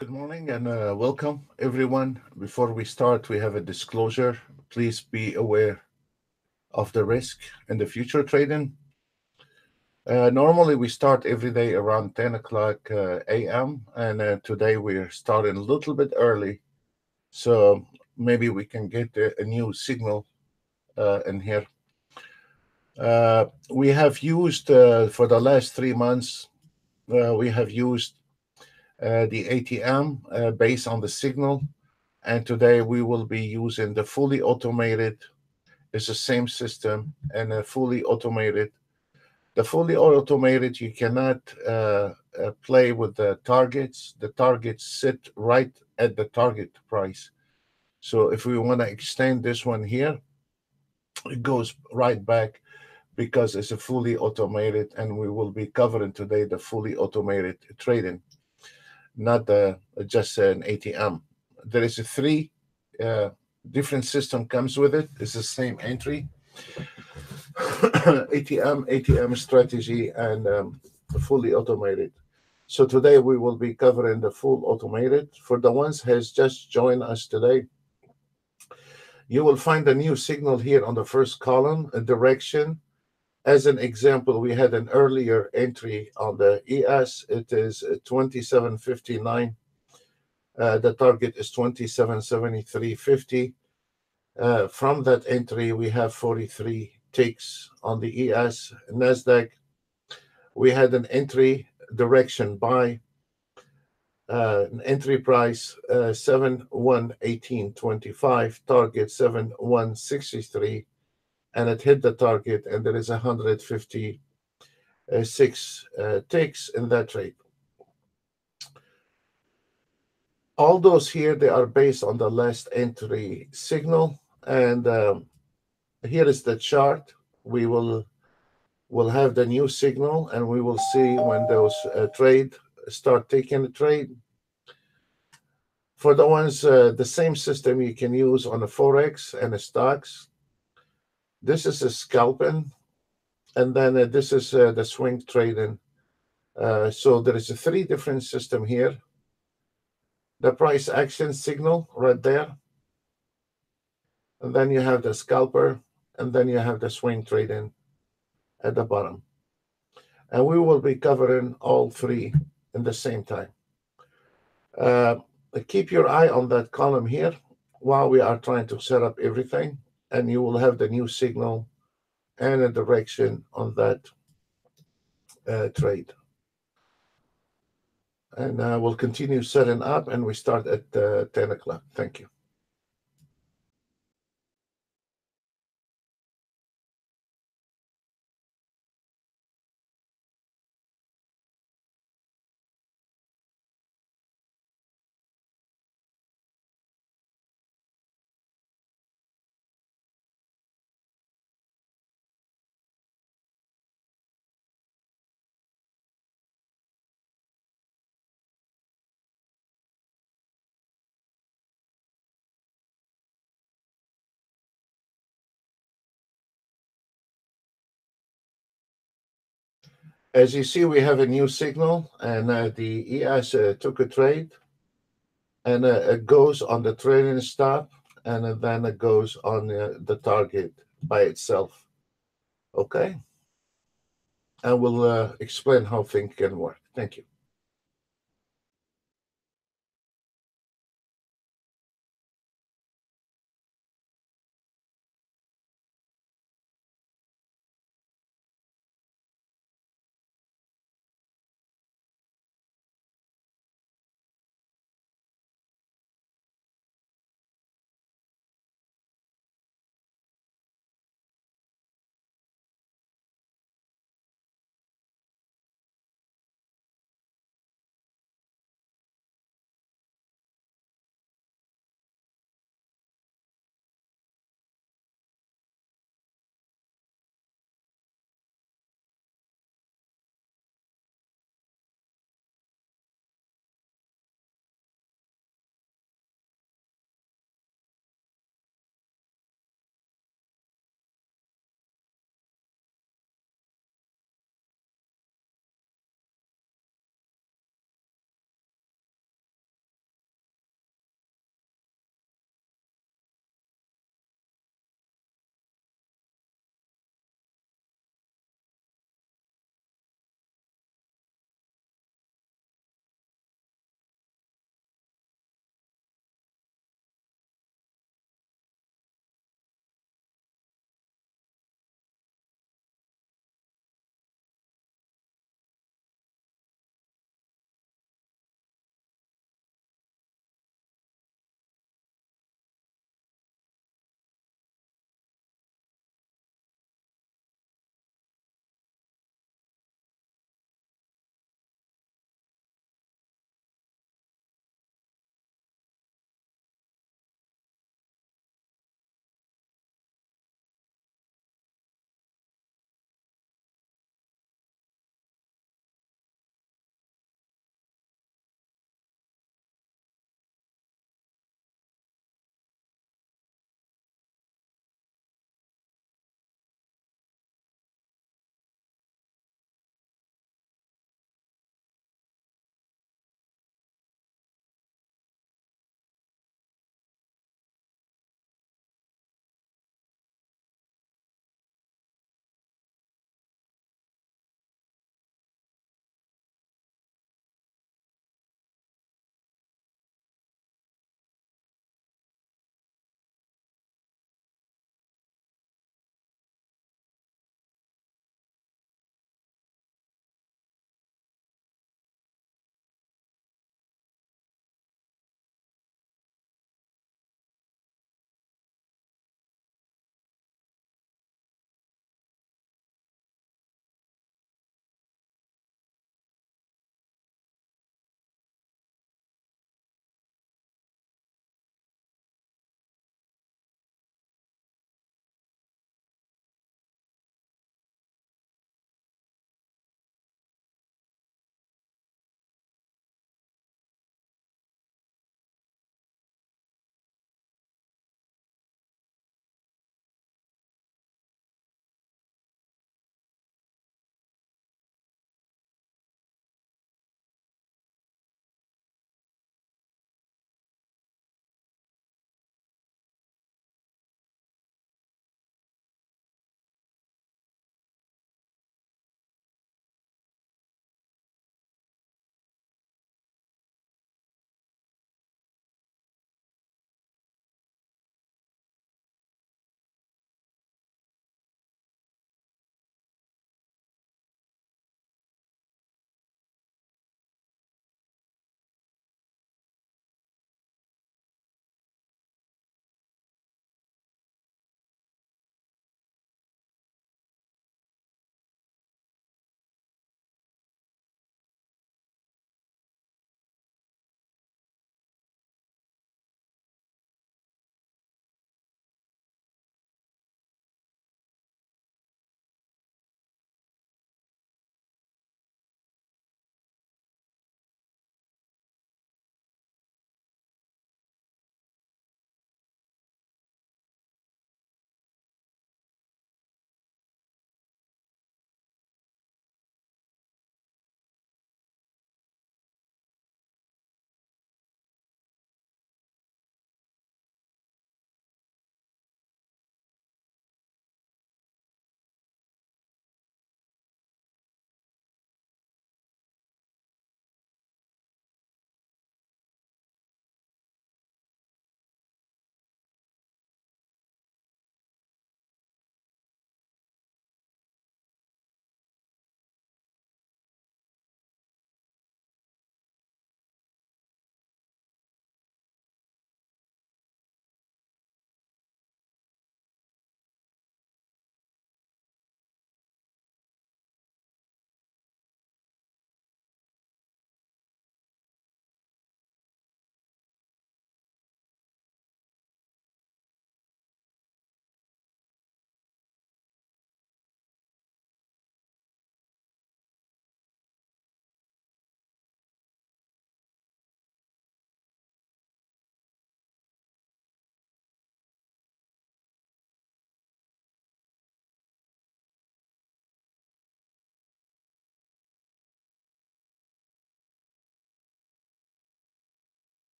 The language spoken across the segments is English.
Good morning and welcome, everyone. Before we start, we have a disclosure. Please be aware of the risk in the future trading. Normally, we start every day around 10 o'clock a.m., and today we're starting a little bit early. So maybe we can get a new signal in here. We have used for the last 3 months, we have used the ATM based on the signal. And today we will be using the fully automated. It's the same system and a fully automated. The fully automated, you cannot play with the targets. The targets sit right at the target price. So if we want to extend this one here, it goes right back because it's a fully automated, and we will be covering today the fully automated trading, not just an ATM. There is a three uh, different system comes with it. It's the same entry, ATM strategy, and fully automated. So today we will be covering the full automated. For the ones has just joined us today, you will find a new signal here on the first column, a direction. As an example, we had an earlier entry on the ES. It is 2759. The target is 2773.50. From that entry, we have 43 ticks on the ES. NASDAQ, we had an entry direction buy, an entry price 7118.25, target 7163, and it hit the target, and there is 156 ticks in that trade. All those here, they are based on the last entry signal, and here is the chart. We'll have the new signal, and we will see when those trade start taking the trade. For the ones, the same system you can use on the forex and the stocks. This is a scalping, and then this is the swing trading. So there is a three different system here. The price action signal right there, and then you have the scalper, and then you have the swing trading at the bottom. And we will be covering all three in the same time. Uh, Keep your eye on that column here while we are trying to set up everything, and you will have the new signal and a direction on that trade. And we'll continue setting up, and we start at 10 o'clock. Thank you. As you see, we have a new signal, and the ES took a trade, and it goes on the trading stop, and then it goes on the target by itself. Okay? And we'll explain how things can work. Thank you.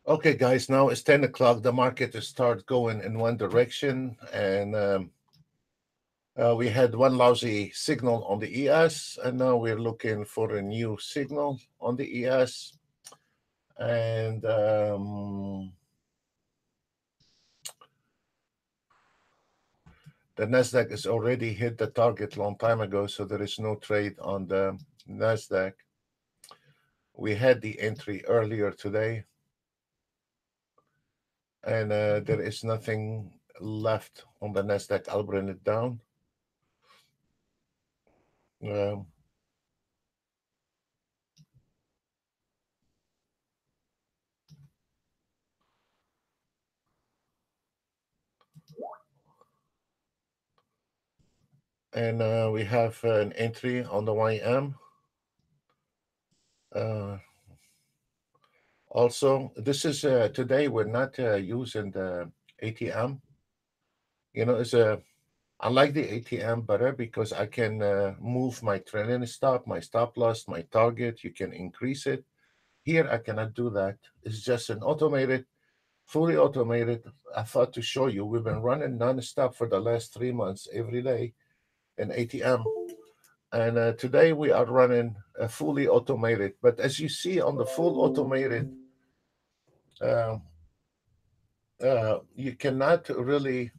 Okay, guys, now it's 10 o'clock. The market is start going in one direction, and we had one lousy signal on the ES, and now we're looking for a new signal on the ES. And the Nasdaq has already hit the target long time ago, so there is no trade on the Nasdaq. We had the entry earlier today, and there is nothing left on the Nasdaq. I'll bring it down. Um, and we have an entry on the YM. Also, this is today we're not using the ATM. It's I like the ATM better because I can move my trailing stop, my stop loss, my target. You can increase it. Here, I cannot do that. It's just an automated, fully automated. I thought to show you, we've been running nonstop for the last 3 months every day in ATM. And today we are running fully automated. But as you see on the full automated, uh, you cannot really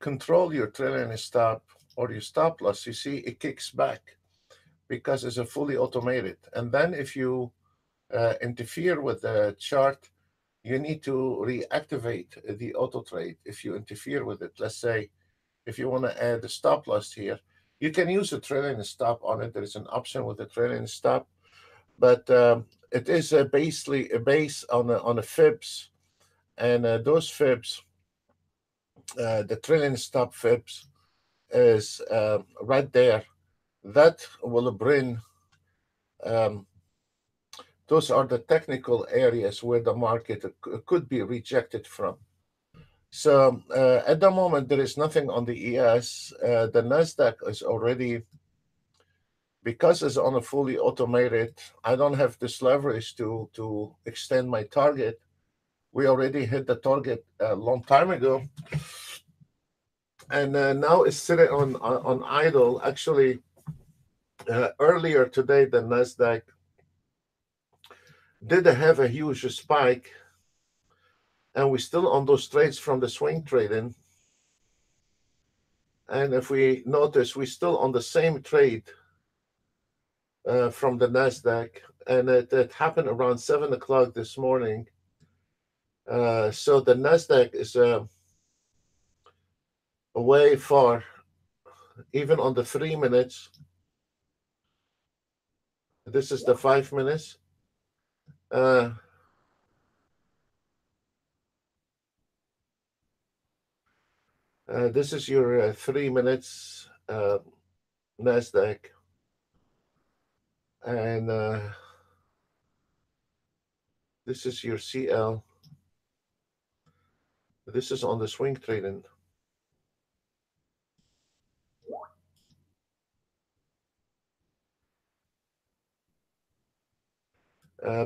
control your trailing stop or your stop loss. You see, it kicks back because it's a fully automated. And then if you interfere with the chart, you need to reactivate the auto trade if you interfere with it. Let's say if you want to add a stop loss here, you can use a trailing stop on it. There is an option with a trailing stop, but it is basically a base on a fibs, and those fibs, the trailing stop fibs, is right there. That will bring. Um, those are the technical areas where the market could be rejected from. So at the moment, there is nothing on the ES. The Nasdaq is already, because it's on a fully automated. I don't have this leverage to extend my target. We already hit the target a long time ago, and now it's sitting on idle. Actually, earlier today, the Nasdaq did have a huge spike, and we're still on those trades from the swing trading. And if we notice, we're still on the same trade from the Nasdaq, and it happened around 7 o'clock this morning. So the Nasdaq is way far, even on the 3 minutes. This is the 5 minutes. This is your 3 minutes Nasdaq, and this is your CL. This is on the swing trading.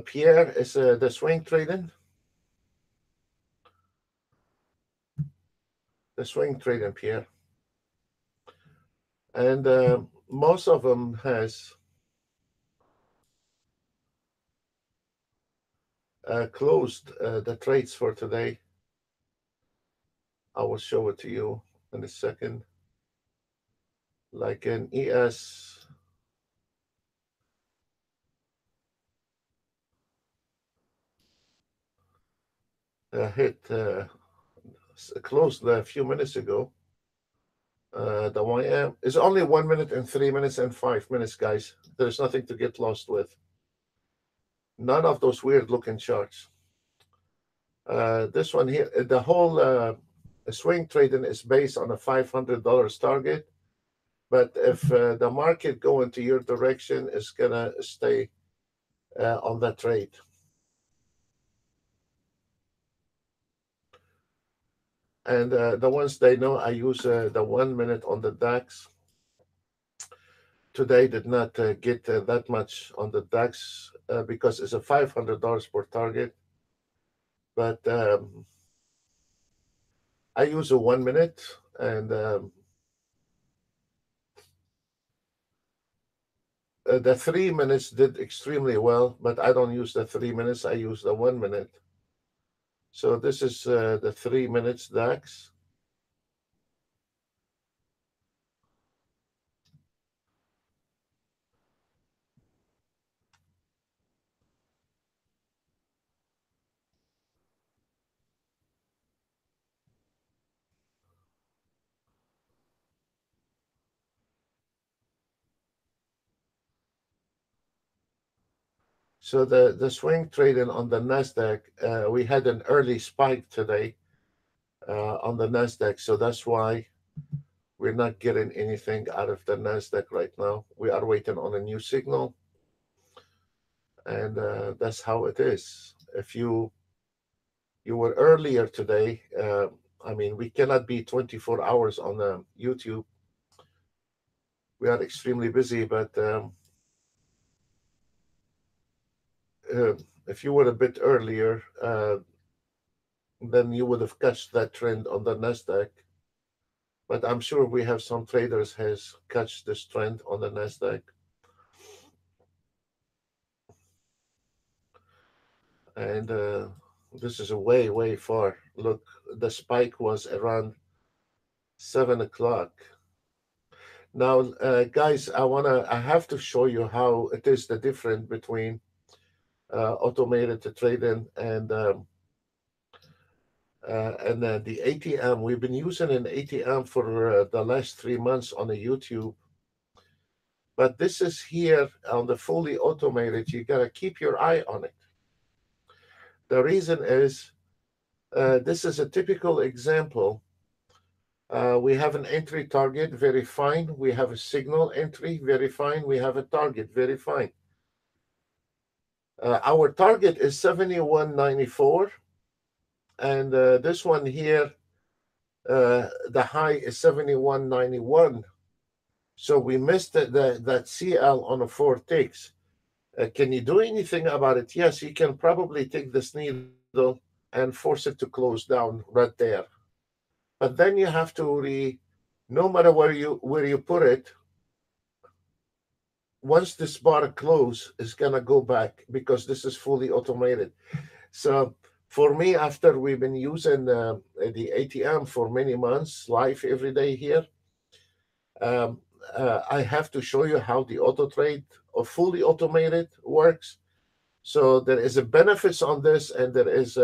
Pierre is the swing trading. The swing trading, Pierre. And most of them has closed the trades for today. I will show it to you in a second. Like an ES, hit closed a few minutes ago. The YM is only 1 minute and 3 minutes and 5 minutes, guys. There's nothing to get lost with. None of those weird looking charts. This one here, the whole swing trading is based on a $500 target. But if the market go into your direction, it's gonna stay on that trade. And the ones they know, I use the 1 minute on the DAX. Today did not get that much on the DAX because it's a $500 per target. But I use a 1 minute, and the 3 minutes did extremely well. But I don't use the 3 minutes. I use the 1 minute. So this is the 3 minutes DAX. So the swing trading on the Nasdaq, we had an early spike today on the Nasdaq, so that's why we're not getting anything out of the Nasdaq right now. We are waiting on a new signal, and that's how it is. If you were earlier today, I mean, we cannot be 24 hours on YouTube. We are extremely busy, but uh, if you were a bit earlier, then you would have catched that trend on the Nasdaq. But I'm sure we have some traders has catch this trend on the Nasdaq, and this is a way far. Look, the spike was around 7 o'clock. Now, guys, I have to show you how it is the difference between automated trading and the ATM. We've been using an ATM for the last 3 months on the YouTube, but this is here on the fully automated. You gotta keep your eye on it. The reason is this is a typical example. We have an entry target, very fine. We have a signal entry, very fine. We have a target, very fine. Our target is 71.94, and this one here, the high is 71.91. So we missed that CL on a 4 ticks. Can you do anything about it? Yes, you can probably take this needle and force it to close down right there. But then you have to no matter where you put it, once this bar close, it's gonna go back because this is fully automated. So for me, after we've been using the ATM for many months, live every day here, um, I have to show you how the auto trade or fully automated works. So there is a benefits on this, and there is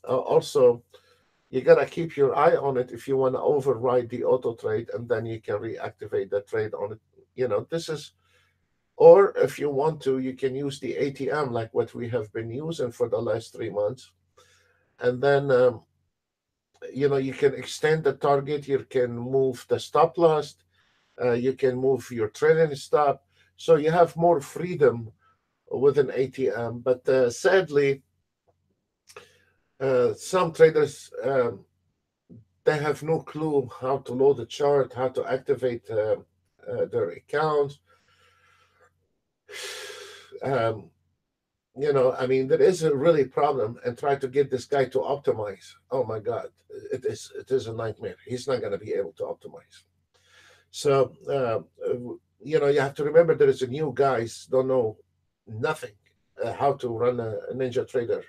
also you gotta keep your eye on it if you want to override the auto trade, and then you can reactivate the trade on it. This is, or if you want to, you can use the ATM like what we have been using for the last 3 months, and then you can extend the target. You can move the stop loss. You can move your trailing stop. So you have more freedom with an ATM. But sadly, some traders they have no clue how to load the chart, how to activate their accounts. Um, I mean, there is a really problem, and try to get this guy to optimize. Oh my God, it is a nightmare. He's not going to be able to optimize. So you have to remember there is a new guys don't know nothing how to run a Ninjatrader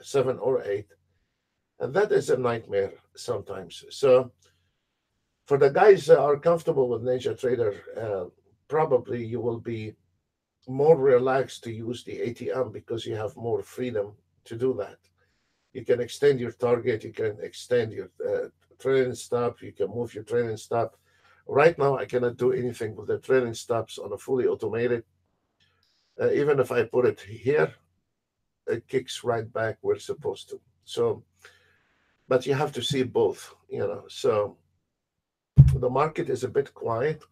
7 or 8, and that is a nightmare sometimes. So for the guys that are comfortable with Ninjatrader, probably you will be more relaxed to use the ATM because you have more freedom to do that. You can extend your target, you can extend your trailing stop, you can move your trailing stop. Right now, I cannot do anything with the trailing stops on a fully automated. Even if I put it here, it kicks right back where it's supposed to. So, but you have to see both. So the market is a bit quiet.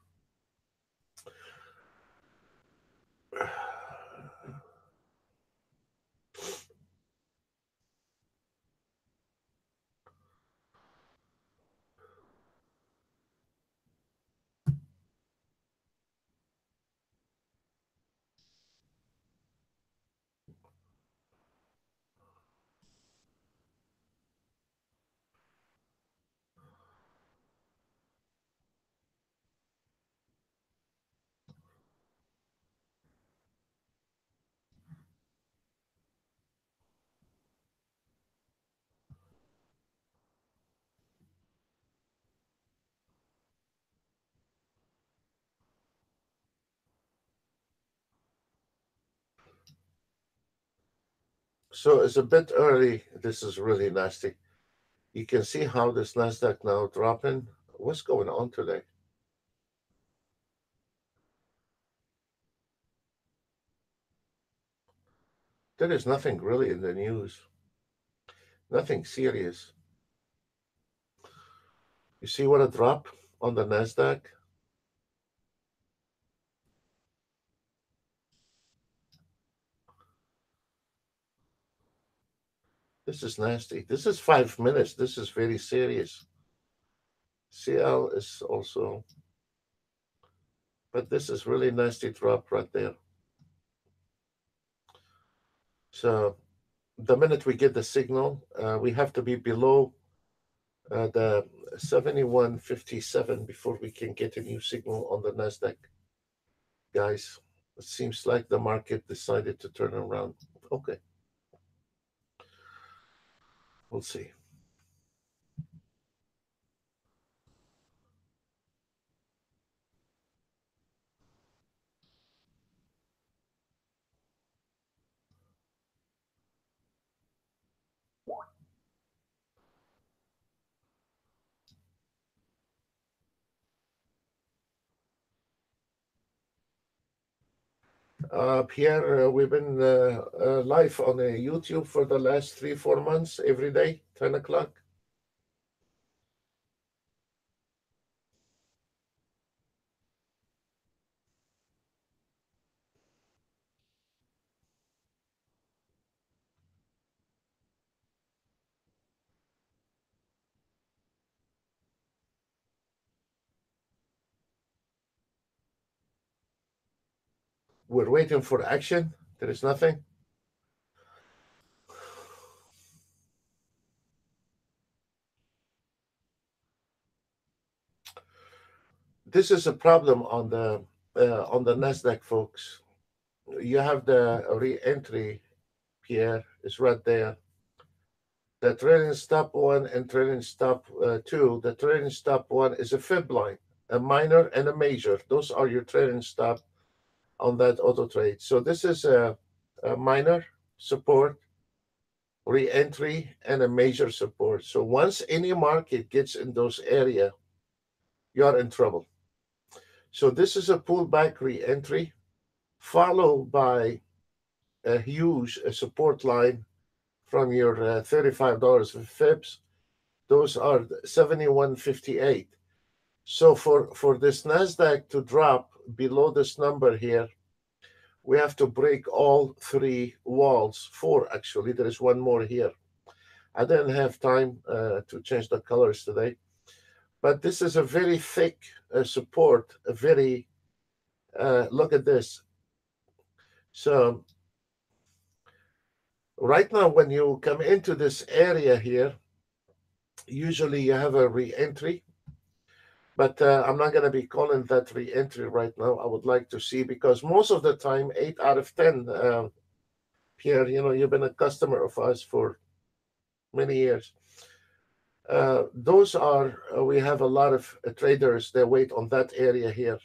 So it's a bit early. This is really nasty. You can see how this Nasdaq now dropping. What's going on today? There is nothing really in the news. Nothing serious. You see what a drop on the Nasdaq? This is nasty. This is 5 minutes. This is very serious. CL is also, but this is really nasty drop right there. So the minute we get the signal, we have to be below the 71.57 before we can get a new signal on the Nasdaq, guys. It seems like the market decided to turn around. Okay, we'll see. Pierre, we've been live on YouTube for the last 3, 4 months, every day, 10 o'clock. We're waiting for action. There is nothing. This is a problem on the Nasdaq, folks. You have the re-entry, Pierre, is right there. The trailing stop one and trailing stop two. The trailing stop one is a fib line, a minor and a major. Those are your trailing stop on that auto trade. So this is a minor support, re-entry, and a major support. So once any market gets in those area, you're in trouble. So this is a pullback re-entry, followed by a huge support line from your $35 fibs. Those are 71.58. So for this Nasdaq to drop below this number here, we have to break all three walls. Four, actually. There is one more here. I didn't have time to change the colors today, but this is a very thick support. A very look at this. So right now, when you come into this area here, usually you have a re-entry, but I'm not going to be calling that re-entry right now. I would like to see, because most of the time, 8 out of 10, Pierre, you've been a customer of us for many years. Those are, we have a lot of traders that wait on that area here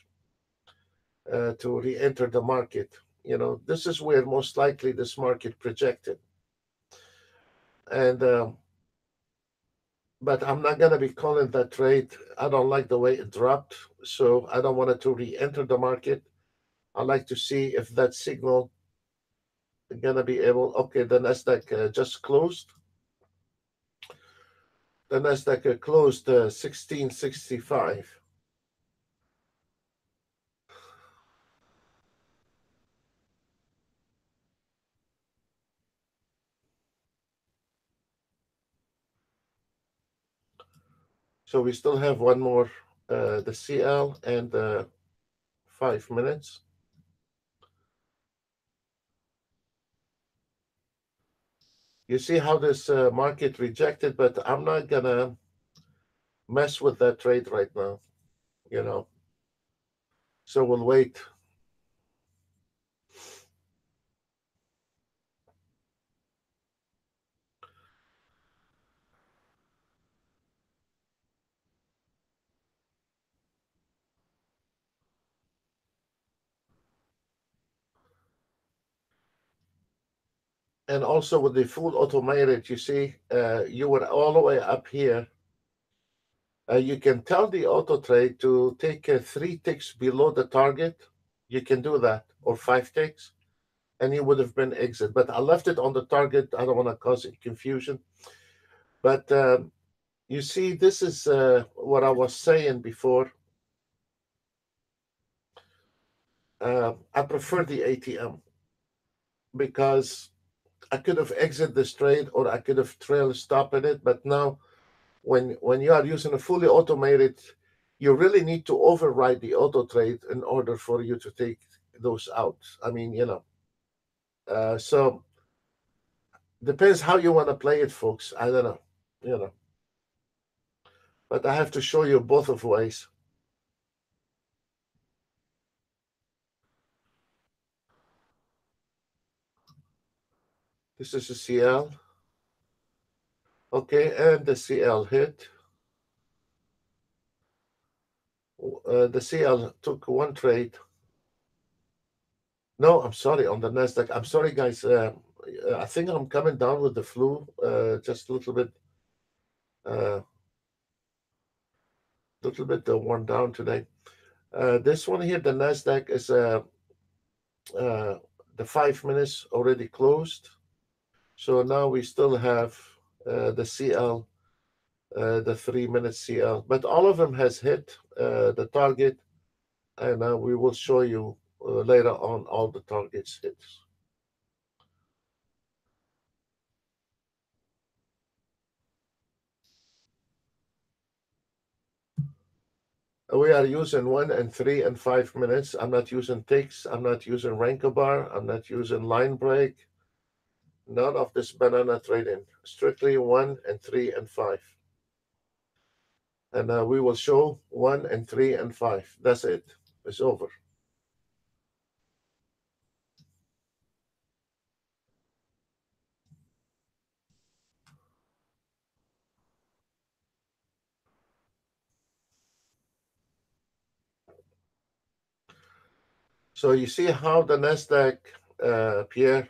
to re-enter the market. This is where most likely this market projected. And but I'm not going to be calling that trade. I don't like the way it dropped, so I don't want it to re-enter the market. I like to see if that signal is going to be able. Okay, the Nasdaq just closed. The Nasdaq closed 1665. So we still have one more, the CL and 5 minutes. You see how this market rejected, but I'm not gonna mess with that trade right now, you know. So we'll wait. And also with the full automated, you see, you were all the way up here. You can tell the auto trade to take 3 ticks below the target. You can do that, or 5 ticks, and you would have been exit. But I left it on the target. I don't want to cause confusion. But you see, this is what I was saying before. I prefer the ATM because I could have exited this trade or I could have trail stop in it. But now, when you are using a fully automated, you really need to override the auto trade in order for you to take those out. I mean, so depends how you want to play it, folks. I don't know, you know. But I have to show you both of ways. This is a CL. Okay, and the CL hit. The CL took one trade. No, I'm sorry, on the Nasdaq. I'm sorry, guys. I think I'm coming down with the flu. Just a little bit worn down today. This one here, the Nasdaq is the 5 minutes already closed. So now we still have the CL, the 3 minute CL, but all of them has hit the target, and we will show you later on all the targets hits. We are using 1 and 3 and 5 minutes. I'm not using ticks. I'm not using rank bar. I'm not using line break. None of this banana trading. Strictly 1 and 3 and 5. And we will show 1 and 3 and 5. That's it. It's over. So you see how the Nasdaq, Pierre,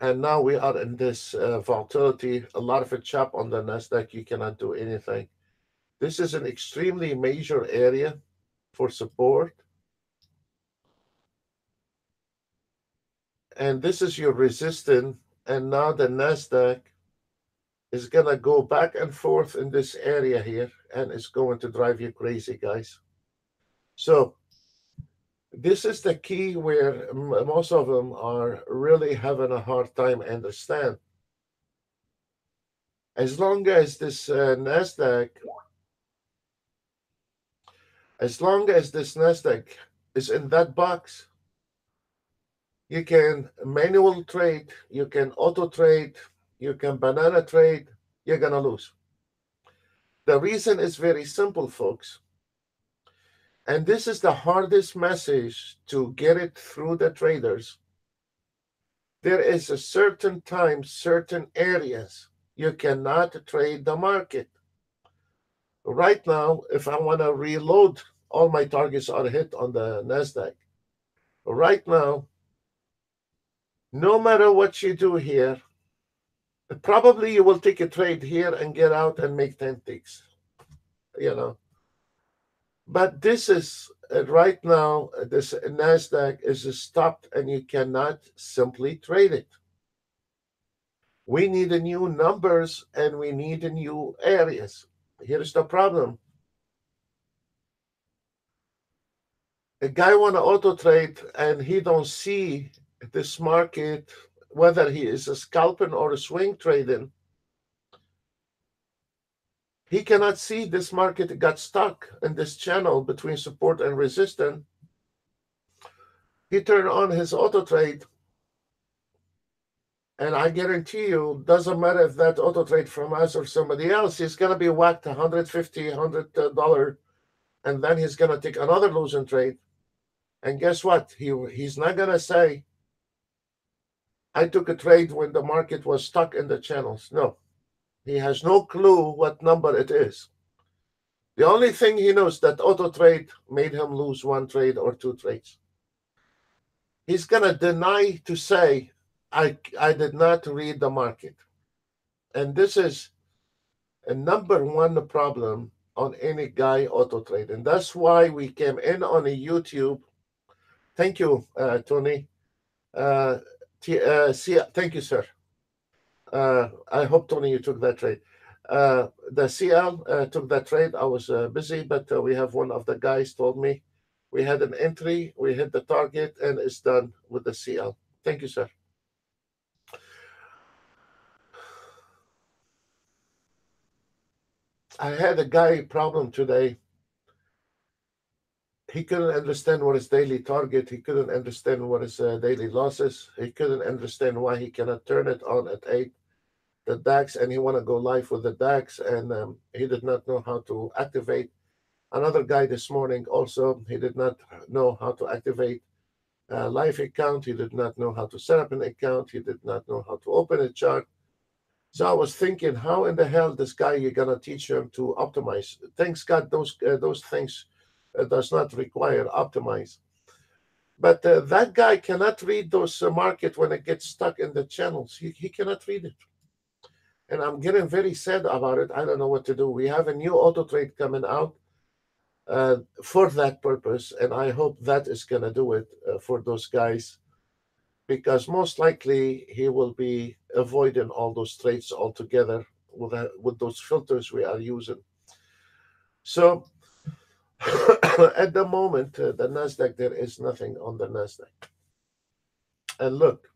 and now we are in this volatility. A lot of it chop on the Nasdaq. You cannot do anything. This is an extremely major area for support. And this is your resistance. And now the Nasdaq is going to go back and forth in this area here. And it's going to drive you crazy, guys. So this is the key where most of them are really having a hard time understand. As long as this Nasdaq is in that box, you can manual trade, you can auto trade, you can banana trade, you're going to lose. The reason is very simple, folks. And this is the hardest message to get it through the traders. There is a certain time, certain areas you cannot trade the market. Right now, if I want to reload, all my targets are hit on the Nasdaq. Right now, no matter what you do here, probably you will take a trade here and get out and make 10 ticks, But this is right now, this Nasdaq is stopped and you cannot simply trade it. We need a new numbers and we need a new areas. Here's the problem. A guy want to auto trade and he don't see this market, whether he is a scalping or a swing trading. He cannot see this market got stuck in this channel between support and resistance. He turned on his auto trade, and I guarantee you, doesn't matter if that auto trade from us or somebody else, he's going to be whacked $150, $100, and then he's going to take another losing trade. And guess what? He's not going to say, I took a trade when the market was stuck in the channels. No, he has no clue what number it is. The only thing he knows that auto trade made him lose one trade or two trades. he's gonna deny to say, I did not read the market. And this is a number one problem on any guy auto trade. And that's why we came in on a YouTube. Thank you, Tony. Thank you, sir. I hope, Tony, you took that trade. The CL took that trade. I was busy, but we have one of the guys told me we had an entry, we hit the target, and it's done with the CL. Thank you, sir. I had a guy problem today. He couldn't understand what his daily target. He couldn't understand what his daily losses. He couldn't understand why he cannot turn it on at 8, the DAX, and he want to go live with the DAX, and he did not know how to activate. Another guy this morning also, he did not know how to activate a live account. He did not know how to set up an account. He did not know how to open a chart. So I was thinking, how in the hell this guy you're gonna teach him to optimize? Thanks God, those things does not require optimize. But that guy cannot read those market when it gets stuck in the channels. He cannot read it. And I'm getting very sad about it. I don't know what to do. We have a new auto trade coming out for that purpose, and I hope that is going to do it for those guys, because most likely he will be avoiding all those trades altogether with those filters we are using. So at the moment, the Nasdaq, there is nothing on the Nasdaq. And look,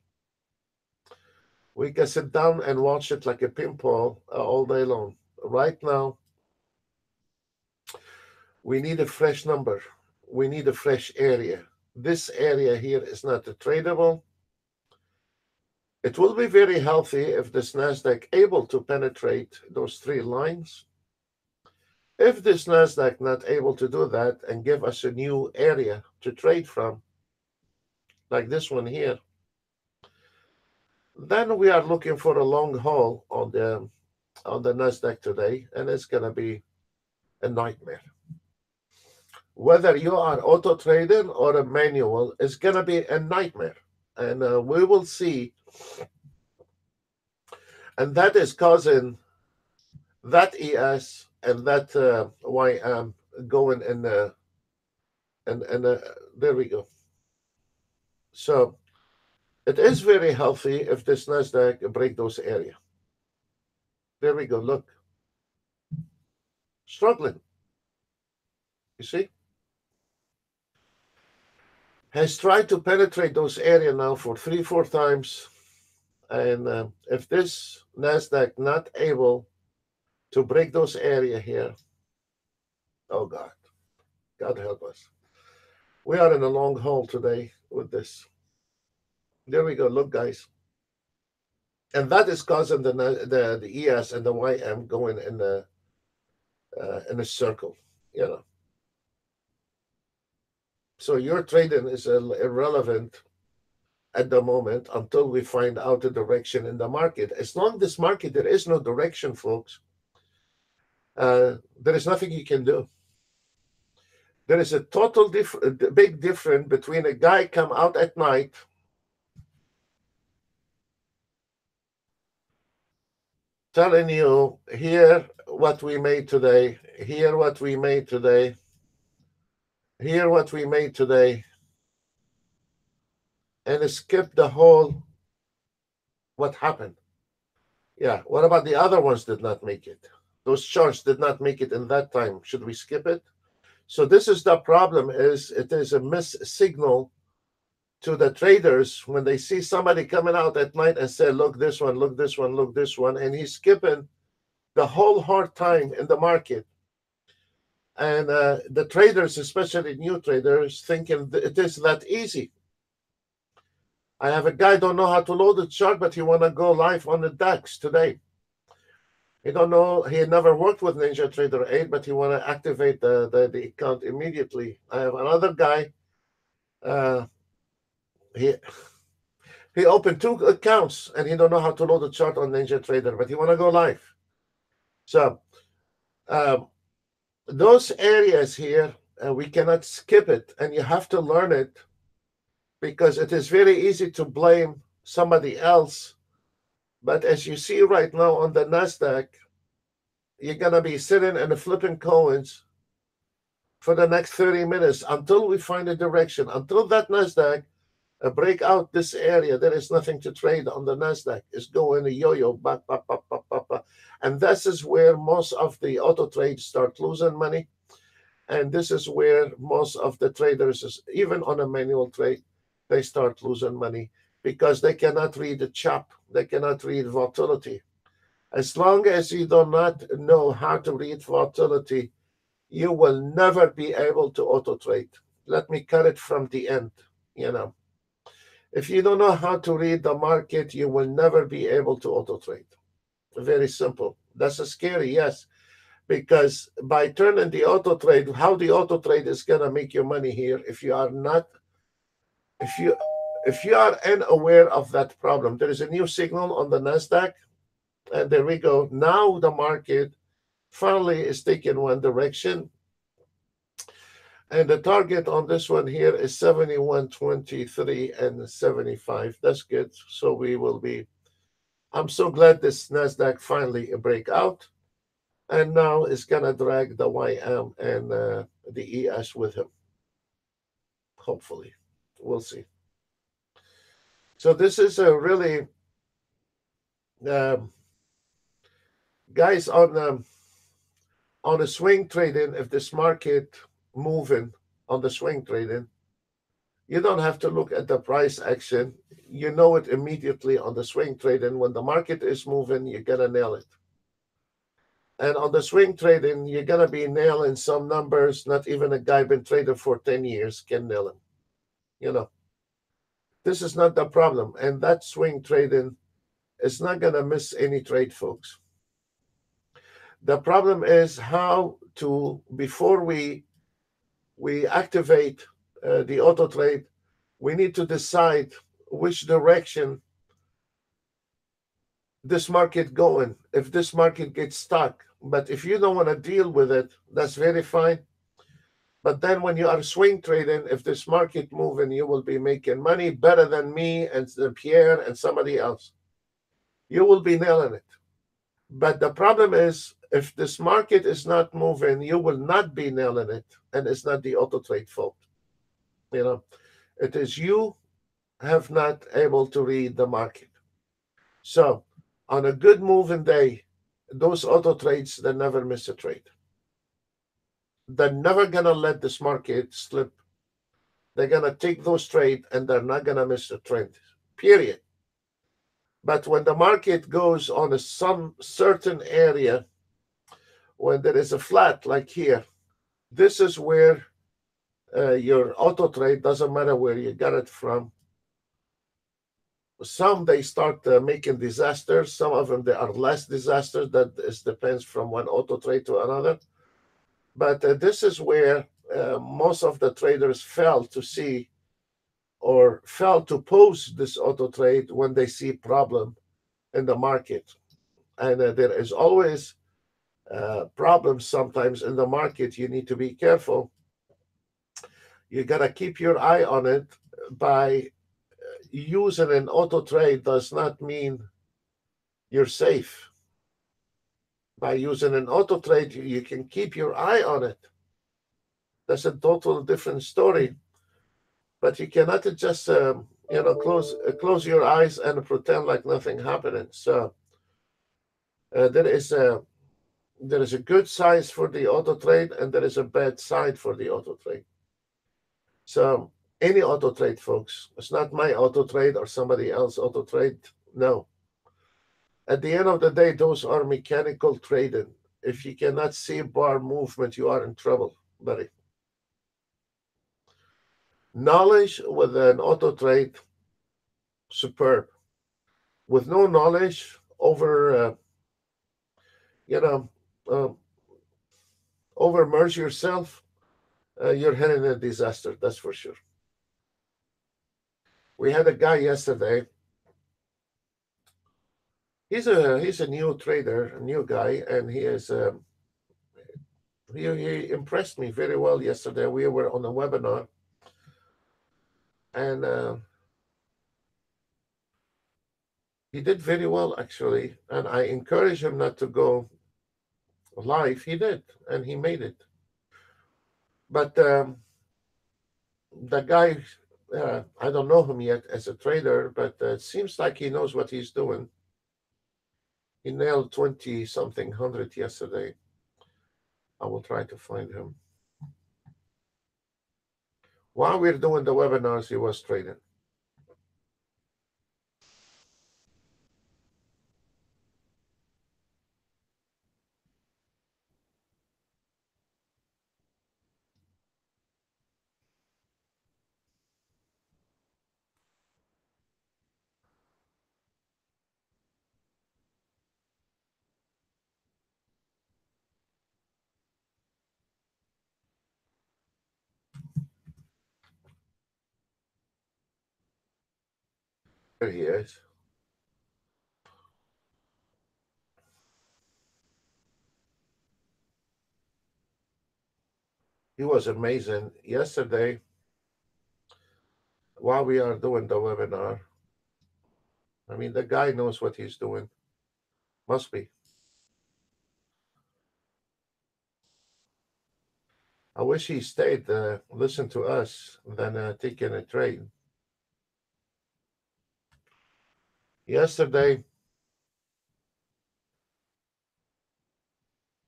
we can sit down and watch it like a pinball all day long. Right now, we need a fresh number. We need a fresh area. This area here is not tradable. It will be very healthy if this Nasdaq able to penetrate those 3 lines. If this Nasdaq not able to do that and give us a new area to trade from, like this one here, then we are looking for a long haul on the Nasdaq today, and it's going to be a nightmare. Whether you are auto trading or a manual, it's going to be a nightmare, and we will see. And that is causing that ES and that YM going in there we go. So it is very healthy if this Nasdaq break those area. There we go. Look, struggling. You see, has tried to penetrate those area now for 3-4 times, and if this Nasdaq not able to break those area here, oh God, God help us. We are in a long haul today with this. There we go. Look, guys. And that is causing the ES and the YM going in a circle, you know. So your trading is irrelevant at the moment until we find out the direction in the market. As long as this market, there is no direction, folks, there is nothing you can do. There is a total big difference between a guy come out at night telling you, here what we made today, here what we made today, here what we made today, and skip the whole what happened. Yeah, what about the other ones did not make it? Those charts did not make it in that time. Should we skip it? So this is the problem, is it is a miss signal to the traders when they see somebody coming out at night and say, look this one, look this one, look this one, and he's skipping the whole hard time in the market. And the traders, especially new traders, thinking it is that easy. I have a guy don't know how to load the chart, but he want to go live on the DAX today. He don't know, he never worked with Ninjatrader 8, but he want to activate the account immediately. I have another guy, he opened 2 accounts and he don't know how to load the chart on Ninjatrader, but he want to go live. So those areas here, we cannot skip it, and you have to learn it, because it is very easy to blame somebody else. But as you see right now on the NASDAQ, you're going to be sitting and flipping coins for the next 30 minutes until we find a direction. Until that NASDAQ break out this area, there is nothing to trade on the NASDAQ. It's going a yo-yo, back, back, back, back, back, back. And this is where most of the auto trades start losing money. And this is where most of the traders, even on a manual trade, they start losing money because they cannot read the chop. They cannot read volatility. As long as you do not know how to read volatility, you will never be able to auto trade. Let me cut it from the end. If you don't know how to read the market, you will never be able to auto trade. Very simple. That's scary, yes, because by turning the auto trade, how the auto trade is gonna make you money here if you are not, if you are unaware of that problem. There is a new signal on the NASDAQ, and there we go. Now the market finally is taking one direction. And the target on this one here is 71.23 and 75. That's good. So we will be, I'm so glad this NASDAQ finally break out. And now it's going to drag the YM and the ES with him. Hopefully. We'll see. So this is a really, guys, on a swing trading, if this market moving on the swing trading, you don't have to look at the price action. You know it immediately on the swing trading. When the market is moving, you're going to nail it. And on the swing trading, you're going to be nailing some numbers. Not even a guy been trading for 10 years can nail them. This is not the problem. And that swing trading is not going to miss any trade, folks. The problem is how to, before we activate the auto trade, we need to decide which direction this market going. If this market gets stuck, but if you don't want to deal with it, that's very fine. But then when you are swing trading, if this market moving, you will be making money better than me and Pierre and somebody else. You will be nailing it. But the problem is, if this market is not moving, you will not be nailing it, and it's not the auto trade fault. It is you have not able to read the market. So on a good moving day, those auto trades, they never miss a trade. They're never gonna let this market slip. They're gonna take those trades and they're not gonna miss a trend. Period. But when the market goes on some certain area, when there is a flat like here, this is where your auto trade, doesn't matter where you got it from. Some they start making disasters. Some of them they are less disasters. That depends from one auto trade to another. But this is where most of the traders fail to see or fail to pose this auto trade when they see problem in the market. And there is always problems sometimes in the market. You need to be careful. You got to keep your eye on it. By using an auto trade does not mean you're safe. By using an auto trade, you can keep your eye on it. That's a total different story. But you cannot just close your eyes and pretend like nothing happening. So there is a good side for the auto trade, and there is a bad side for the auto trade. So any auto trade, folks, it's not my auto trade or somebody else auto trade. No. At the end of the day, those are mechanical trading. If you cannot see bar movement, you are in trouble, buddy. Knowledge with an auto trade, superb. With no knowledge, over merge yourself, you're heading a disaster. That's for sure. We had a guy yesterday. He's a new trader, a new guy, and he impressed me very well yesterday. We were on a webinar, and he did very well actually. And I encouraged him not to go live. He did, and he made it. But the guy, I don't know him yet as a trader, but it seems like he knows what he's doing. He nailed 20 something hundred yesterday. I will try to find him. While we're doing the webinars, he was trading. There he is. He was amazing yesterday while we are doing the webinar. I mean, the guy knows what he's doing. Must be. I wish he stayed, listen to us, than taking a trade. Yesterday,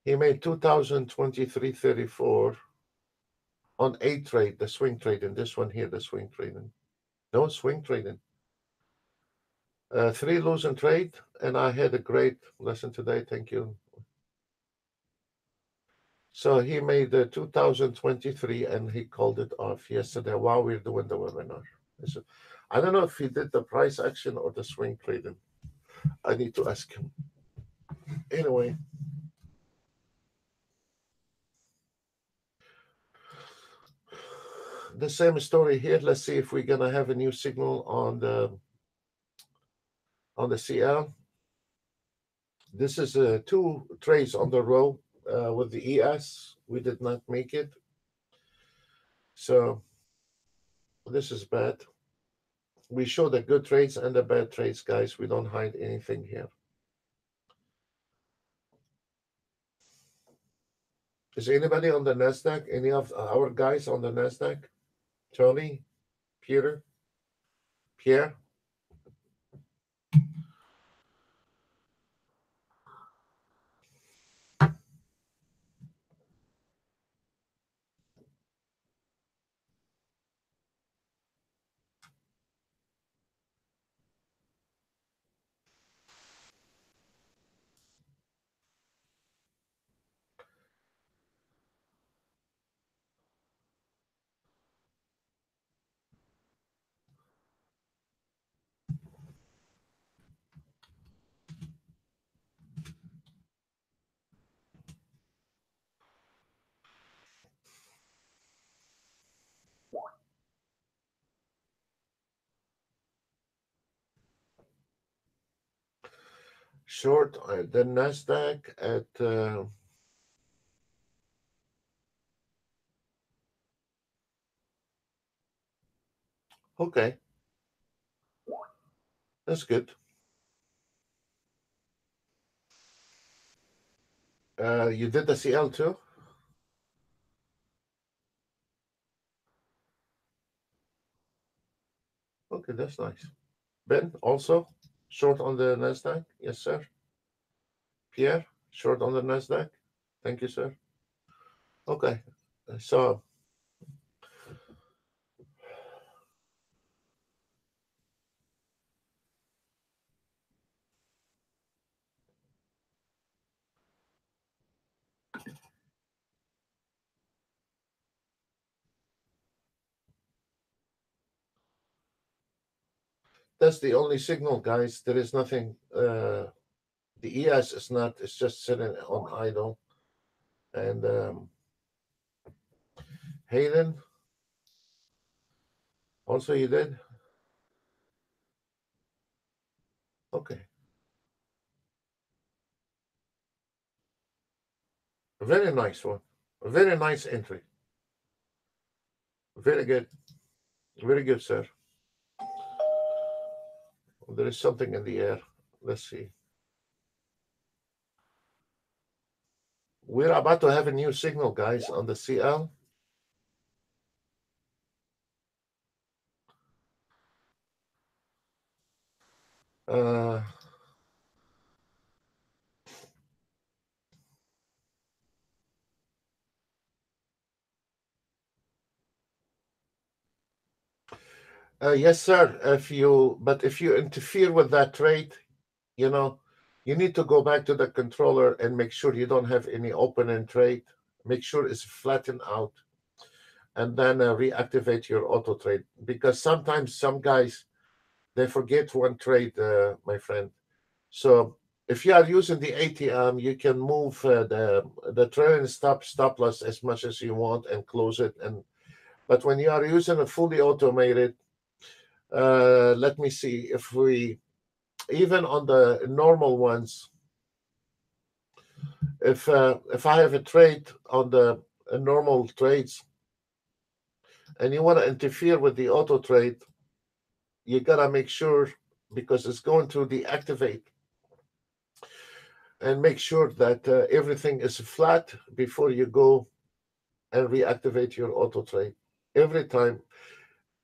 he made 2023.34 on a trade, the swing trade, and this one here, the swing trading. No swing trading. 3 losing trade, and I had a great lesson today. Thank you. So he made the 2023 and he called it off yesterday while we are doing the webinar. I don't know if he did the price action or the swing trading. I need to ask him. Anyway, the same story here. Let's see if we're gonna have a new signal on the CL. This is 2 trades on the row with the ES. We did not make it, so this is bad. We show the good trades and the bad trades, guys. We don't hide anything here. Is anybody on the NASDAQ? Any of our guys on the NASDAQ? Tony? Peter? Pierre? Short the NASDAQ at okay. That's good. You did the CL too? Okay, that's nice. Ben, also short on the NASDAQ? Yes, sir. Pierre, short on the NASDAQ? Thank you, sir. Okay, so that's the only signal, guys. There is nothing. The ES is not. It's just sitting on idle. And Hayden, also you did. Okay, a very nice one. A very nice entry. Very good. Very good, sir. There is something in the air. Let's see. We're about to have a new signal, guys, on the CL. Uh, yes, sir. If you interfere with that trade, you know, you need to go back to the controller and make sure you don't have any open end trade. Make sure it's flattened out, and then reactivate your auto trade. Because sometimes some guys they forget one trade, my friend. So if you are using the ATM, you can move the trailing stop loss as much as you want and close it. And but when you are using a fully automated, let me see if we even on the normal ones, if I have a trade on the normal trades and you want to interfere with the auto trade, you gotta make sure because it's going to deactivate and make sure that everything is flat before you go and reactivate your auto trade every time.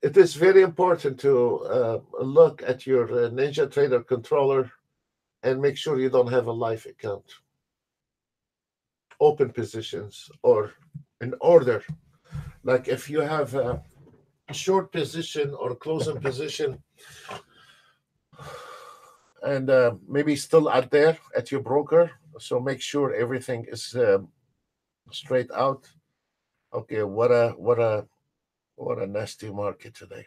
It is very important to look at your NinjaTrader controller and make sure you don't have a live account, open positions, or in order. Like if you have a short position or closing position and maybe still out there at your broker, so make sure everything is straight out. Okay, what a nasty market today.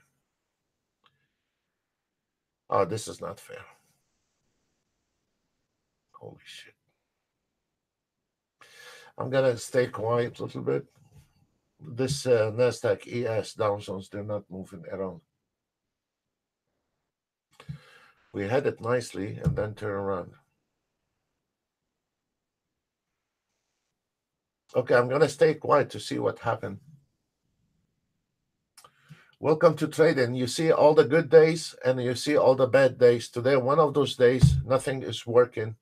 Oh, this is not fair. Holy shit. I'm gonna stay quiet a little bit. This Nasdaq ES Dow Jones, they're not moving around. We had it nicely and then turn around. Okay, I'm gonna stay quiet to see what happened. Welcome to trading. You see all the good days and you see all the bad days. Today, one of those days, nothing is working.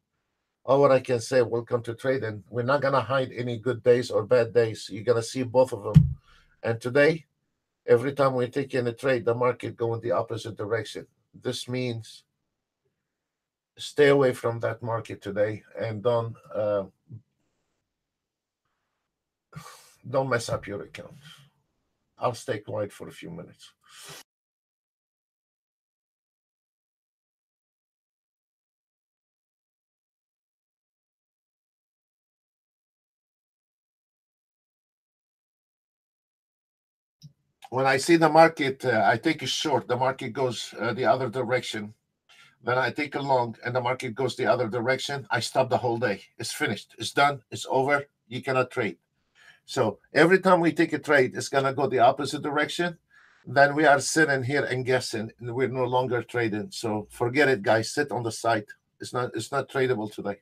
All what I can say, welcome to trading. We're not gonna hide any good days or bad days. You're gonna see both of them. And today, every time we take in a trade, the market go in the opposite direction. This means stay away from that market today and don't mess up your account. I'll stay quiet for a few minutes. When I see the market, I take a short. The market goes the other direction. Then I take a long, and the market goes the other direction. I stop the whole day. It's finished. It's done. It's over. You cannot trade. So every time we take a trade, it's gonna go the opposite direction. Then we are sitting here and guessing, and we're no longer trading. So forget it, guys. Sit on the side. It's not tradable today.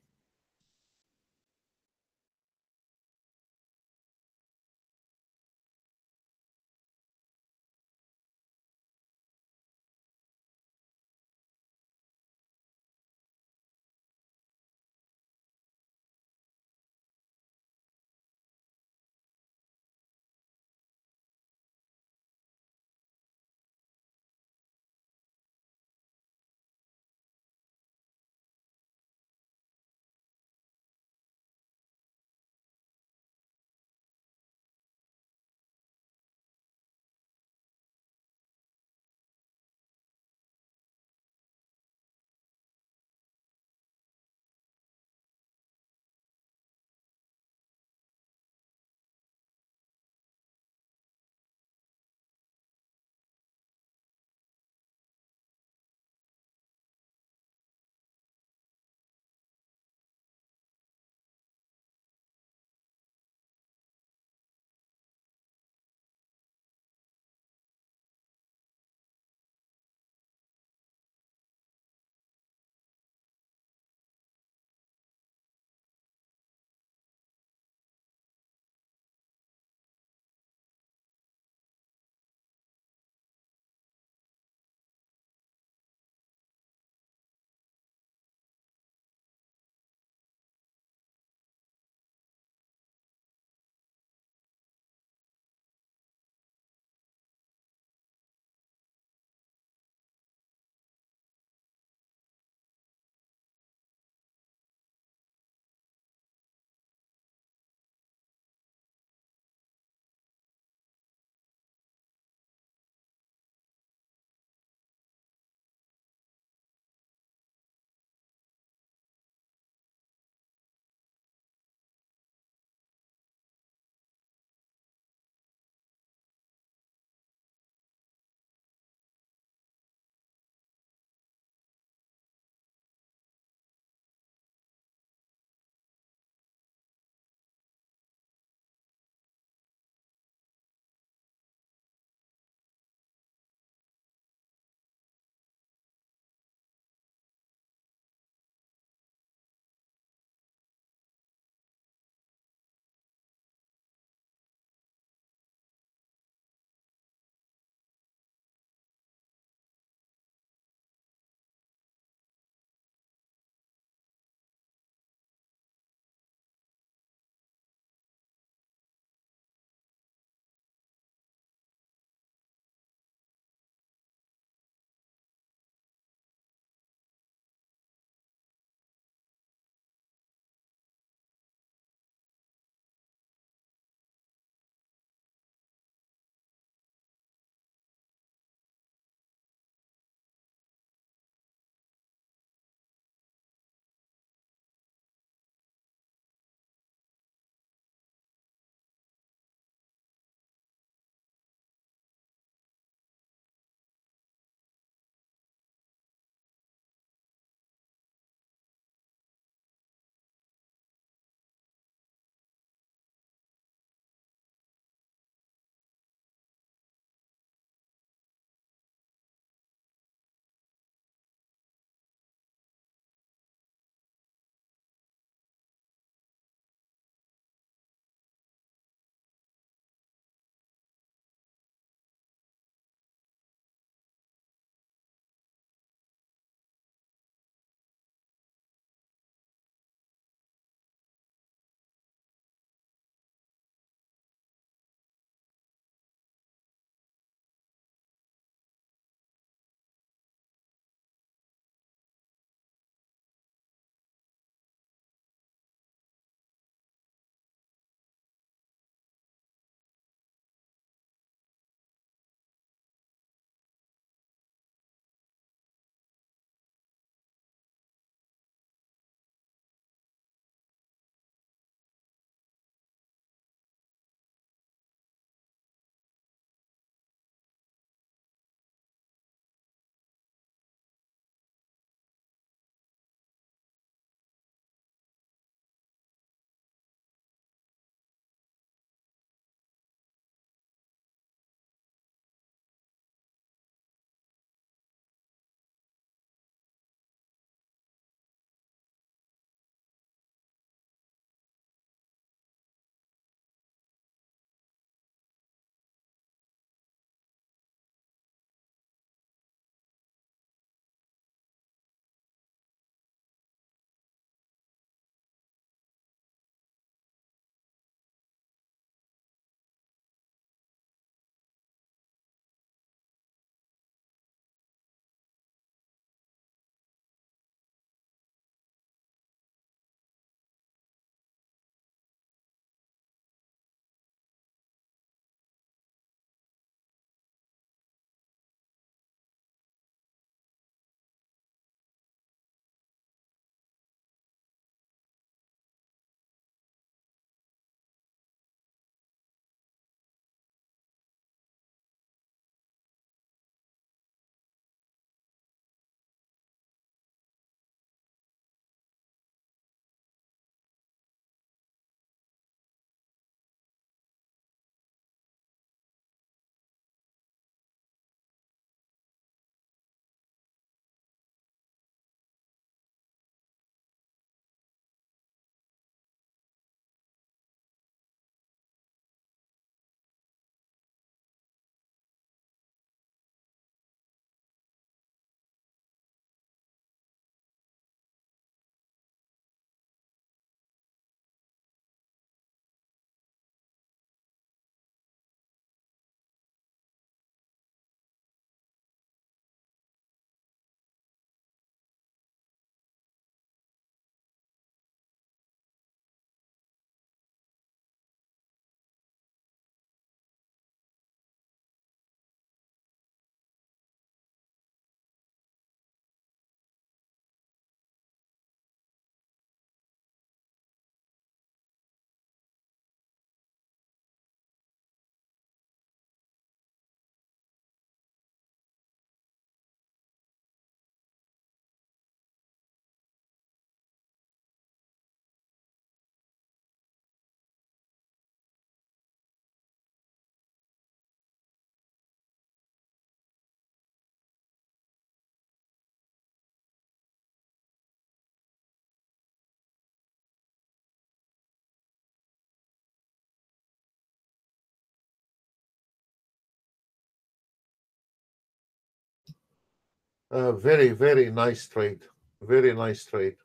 Very, very nice trade. Very nice trade.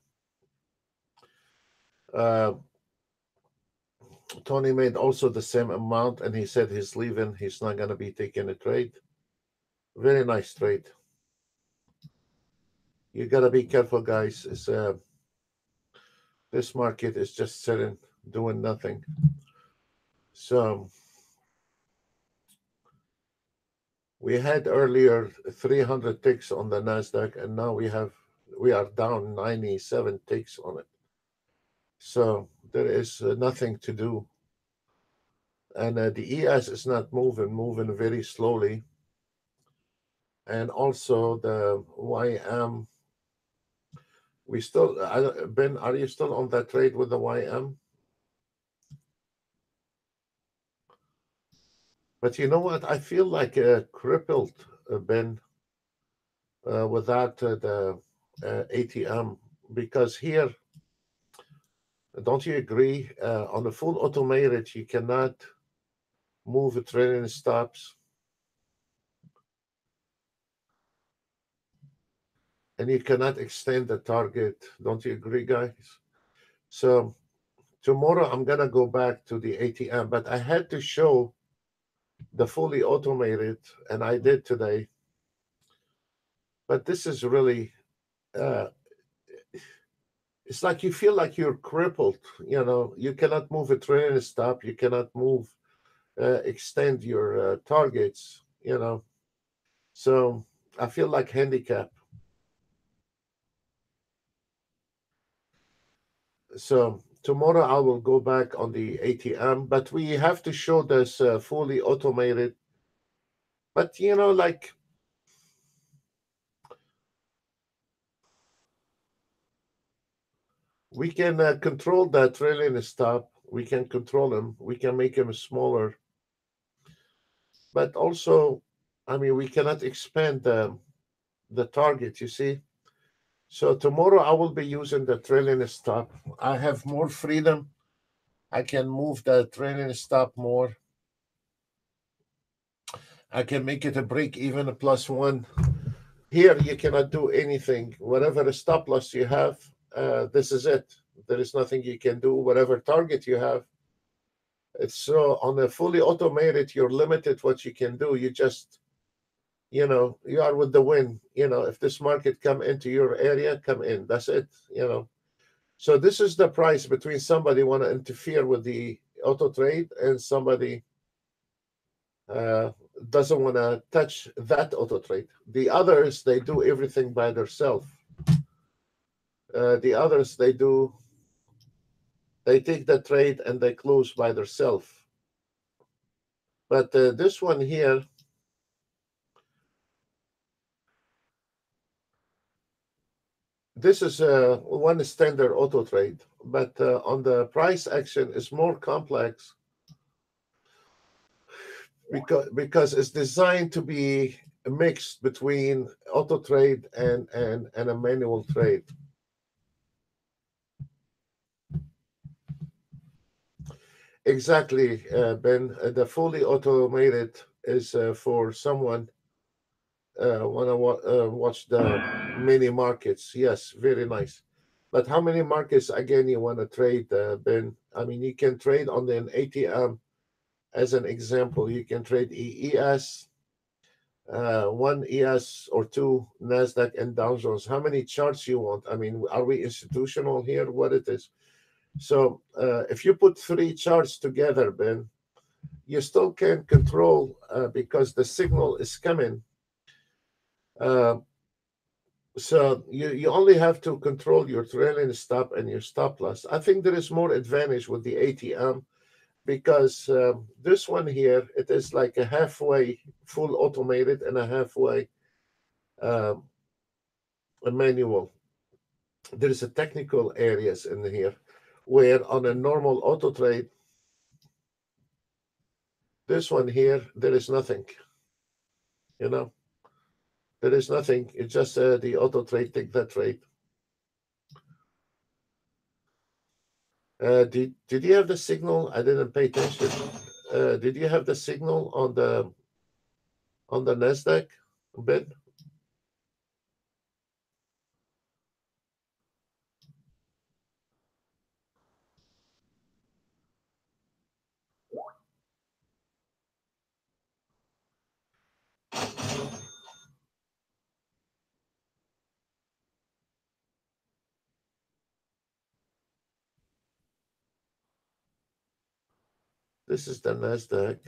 Uh, Tony made also the same amount, and he said he's leaving. He's not going to be taking a trade. Very nice trade. You got to be careful, guys. This market is just sitting, doing nothing. So we had earlier 300 ticks on the Nasdaq, and now we are down 97 ticks on it. So there is nothing to do, and the ES is not moving very slowly, and also the YM. We still, Ben, are you still on that trade with the YM? But you know what? I feel like crippled, Ben, without the ATM, because here, don't you agree? On the full automated, you cannot move trailing stops, and you cannot extend the target. Don't you agree, guys? So tomorrow I'm gonna go back to the ATM, but I had to show the fully automated, and I did today. But this is really, uh, it's like you feel like you're crippled. You cannot move a trailing stop. You cannot move, extend your targets. So I feel like handicap. So tomorrow I will go back on the ATM, but we have to show this fully automated. But like we can control that trailing stop. We can control him. We can make him smaller. But also, I mean, we cannot expand the target. You see. So tomorrow I will be using the trailing stop. I have more freedom. I can move the trailing stop more. I can make it a break even a +1. Here you cannot do anything. Whatever stop loss you have, this is it. There is nothing you can do. Whatever target you have, it's so on a fully automated, you're limited what you can do. You just, you are with the wind. If this market come into your area, come in. That's it. So this is the price between somebody want to interfere with the auto trade and somebody uh, doesn't want to touch that auto trade. The others, they do everything by themselves. The others, they take the trade and they close by themselves. But this one here, this is one standard auto trade, but on the price action is more complex because it's designed to be mixed between auto trade and a manual trade. Exactly, Ben. The fully automated is for someone want to watch the mini markets. Yes, very nice. But how many markets again you want to trade, Ben? I mean, you can trade on an ATM. As an example, you can trade ES, one ES or two Nasdaq and Dow Jones. How many charts you want? I mean, are we institutional here? What it is? So if you put three charts together, Ben, you still can control because the signal is coming. So you only have to control your trailing stop and your stop loss. I think there is more advantage with the ATM because this one here, it is like a halfway full automated and a halfway um, a manual. There is a technical areas in here where on a normal auto trade, this one here, there is nothing, you know. There is nothing. It's just the auto trade take that trade. Did you have the signal? I didn't pay attention. Did you have the signal on the Nasdaq, Ben? This is the Nasdaq.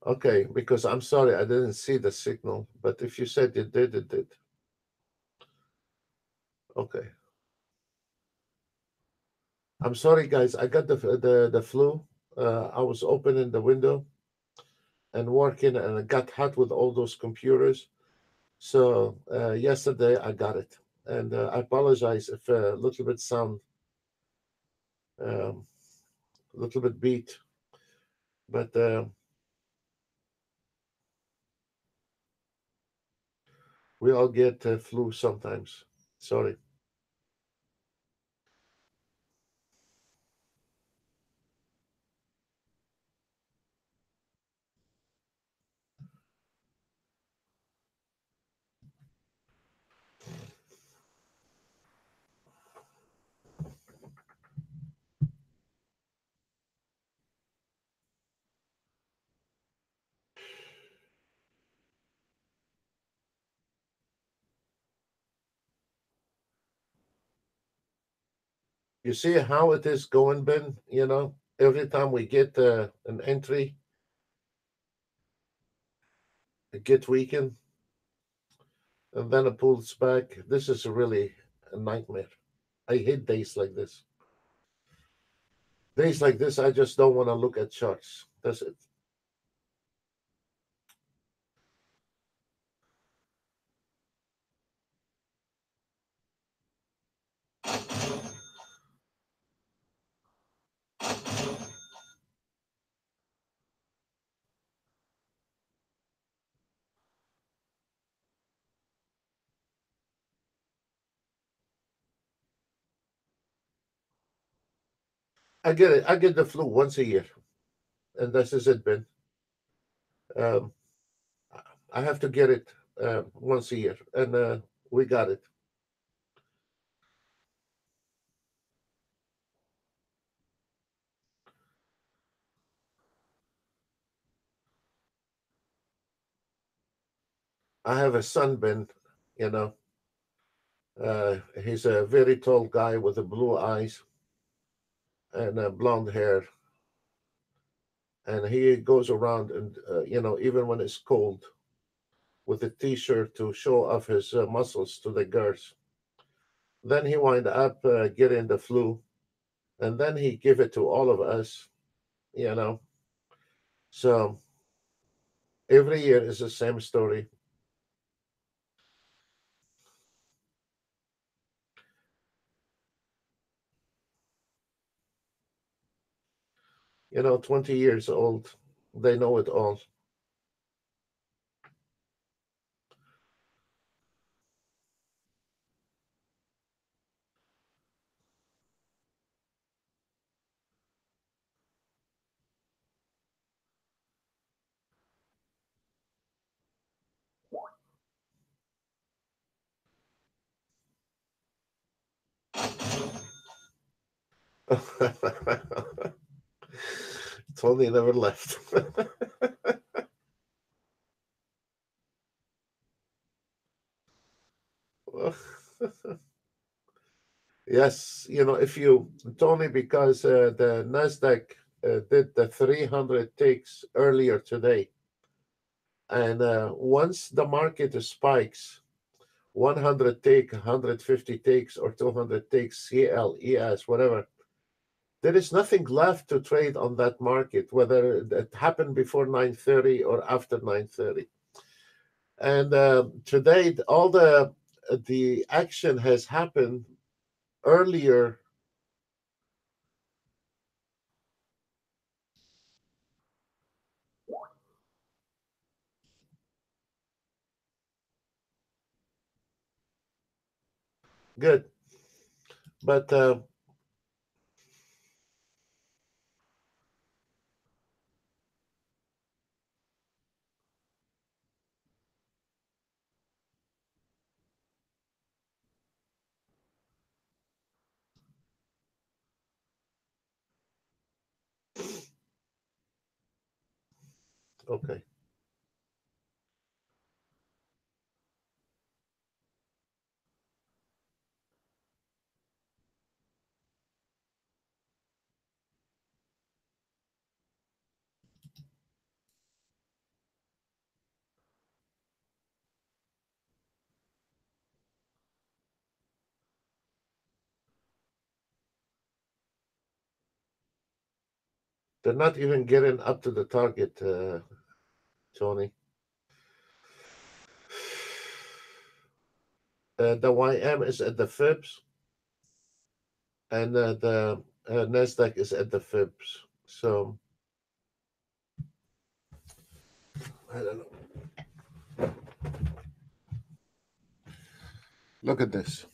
Okay, because I'm sorry, I didn't see the signal, but if you said it did, it did. Okay. I'm sorry, guys. I got the flu. I was opening the window and working, and I got hot with all those computers. So yesterday I got it, and I apologize if a little bit sound, a little bit beat, but we all get flu sometimes. Sorry. You see how it is going, Ben? Every time we get an entry, it get weakened, and then it pulls back. This is really a nightmare. I hate days like this. Days like this, I just don't want to look at charts. That's it. I get it. I get the flu once a year, and this is it, Ben. Um, I have to get it once a year, and we got it. I have a son, Ben. You know, he's a very tall guy with the blue eyes and blonde hair, and he goes around and even when it's cold, with a t-shirt to show off his muscles to the girls. Then he wind up getting the flu, and then he give it to all of us. You know, so every year is the same story. 20 years old, they know it all. Tony never left. Yes, if you, Tony, because the Nasdaq did the 300 ticks earlier today, and once the market spikes 100 take, 150 takes, or 200 takes, CL, ES, whatever, there is nothing left to trade on that market, whether it happened before 9:30 or after 9:30. And today, all the action has happened earlier. Good, but Okay. They're not even getting up to the target, Tony. The YM is at the fibs, and the Nasdaq is at the fibs. So I don't know. Look at this.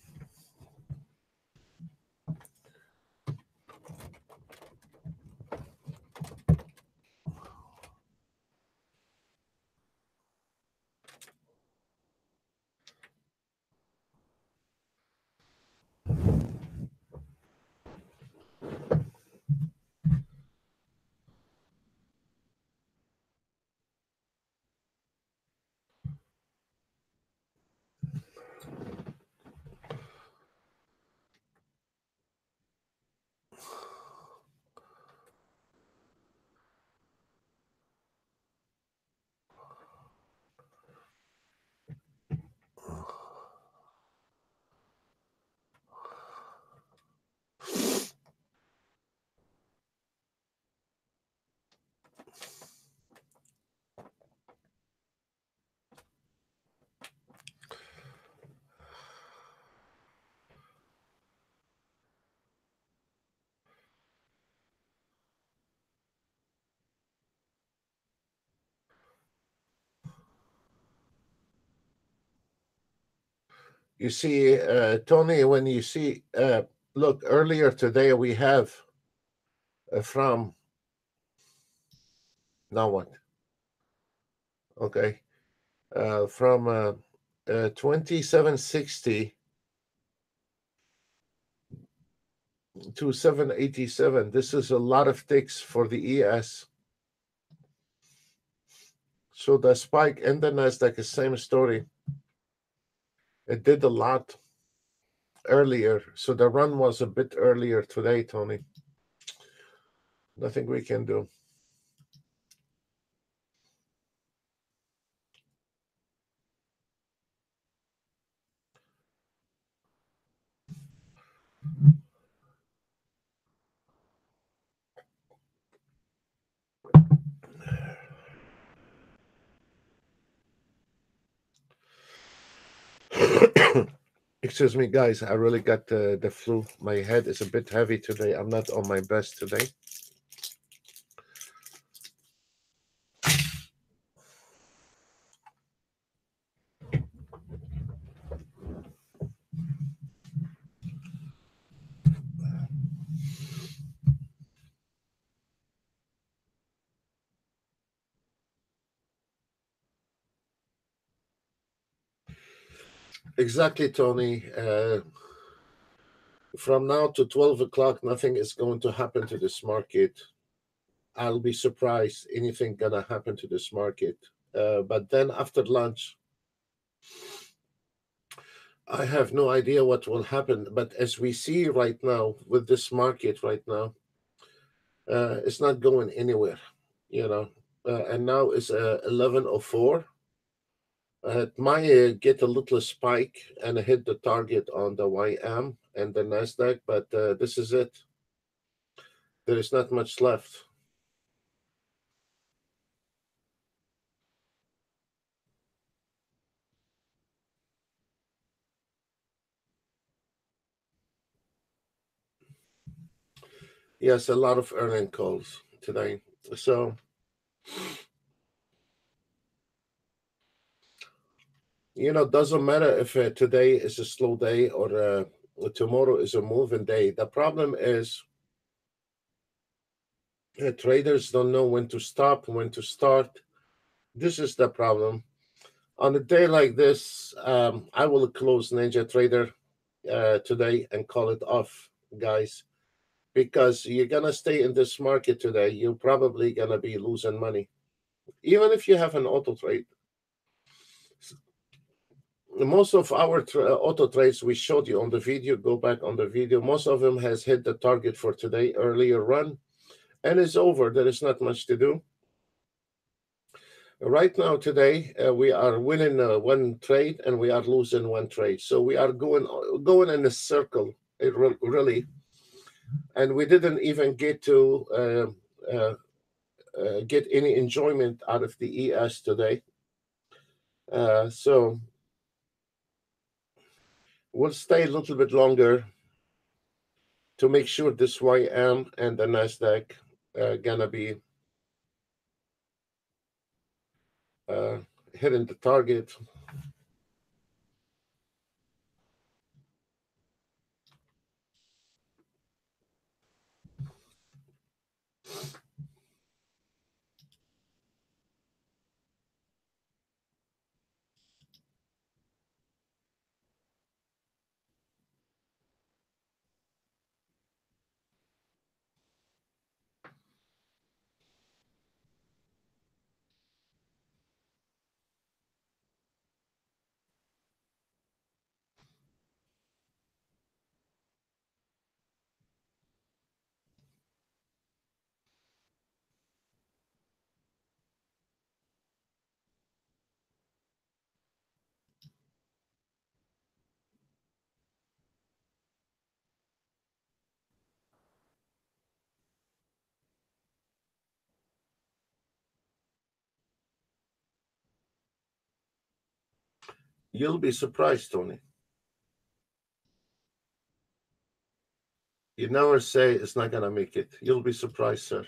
You see, Tony, when you see, look, earlier today we have from, now what? Okay. From 2760 to 787. This is a lot of ticks for the ES. So the spike and the Nasdaq is same story. It did a lot earlier. So the run was a bit earlier today, Tony. Nothing we can do. Excuse me, guys. I really got the flu. My head is a bit heavy today. I'm not on my best today. Exactly, Tony. From now to 12 o'clock, nothing is going to happen to this market. I'll be surprised anything gonna happen to this market. But then after lunch, I have no idea what will happen. But as we see right now with this market right now, it's not going anywhere, you know. And now it's 11:04. It might get a little spike and hit the target on the YM and the Nasdaq, but this is it. There is not much left. Yes, a lot of earning calls today. So, doesn't matter if today is a slow day or tomorrow is a moving day. The problem is traders don't know when to stop, when to start. This is the problem. On a day like this, I will close Ninjatrader today and call it off, guys, because you're gonna stay in this market today. You're probably gonna be losing money. Even if you have an auto trade, most of our auto trades we showed you on the video, go back on the video, most of them has hit the target for today, earlier run, and it's over. There is not much to do. Right now, today, we are winning one trade and we are losing one trade. So we are going in a circle, really. And we didn't even get to get any enjoyment out of the ES today. So we'll stay a little bit longer to make sure this YM and the Nasdaq gonna be uh, hitting the target. You'll be surprised, Tony. You never say it's not gonna make it. You'll be surprised, sir.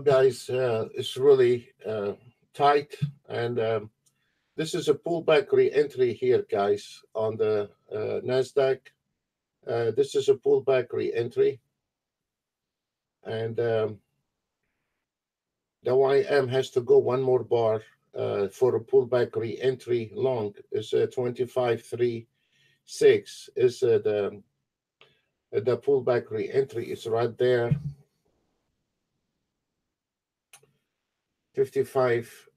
Guys, it's really tight, and this is a pullback re-entry here, guys, on the Nasdaq. This is a pullback re-entry, and the YM has to go one more bar for a pullback re-entry. Long is 25.36 is the pullback re-entry is right there. 55.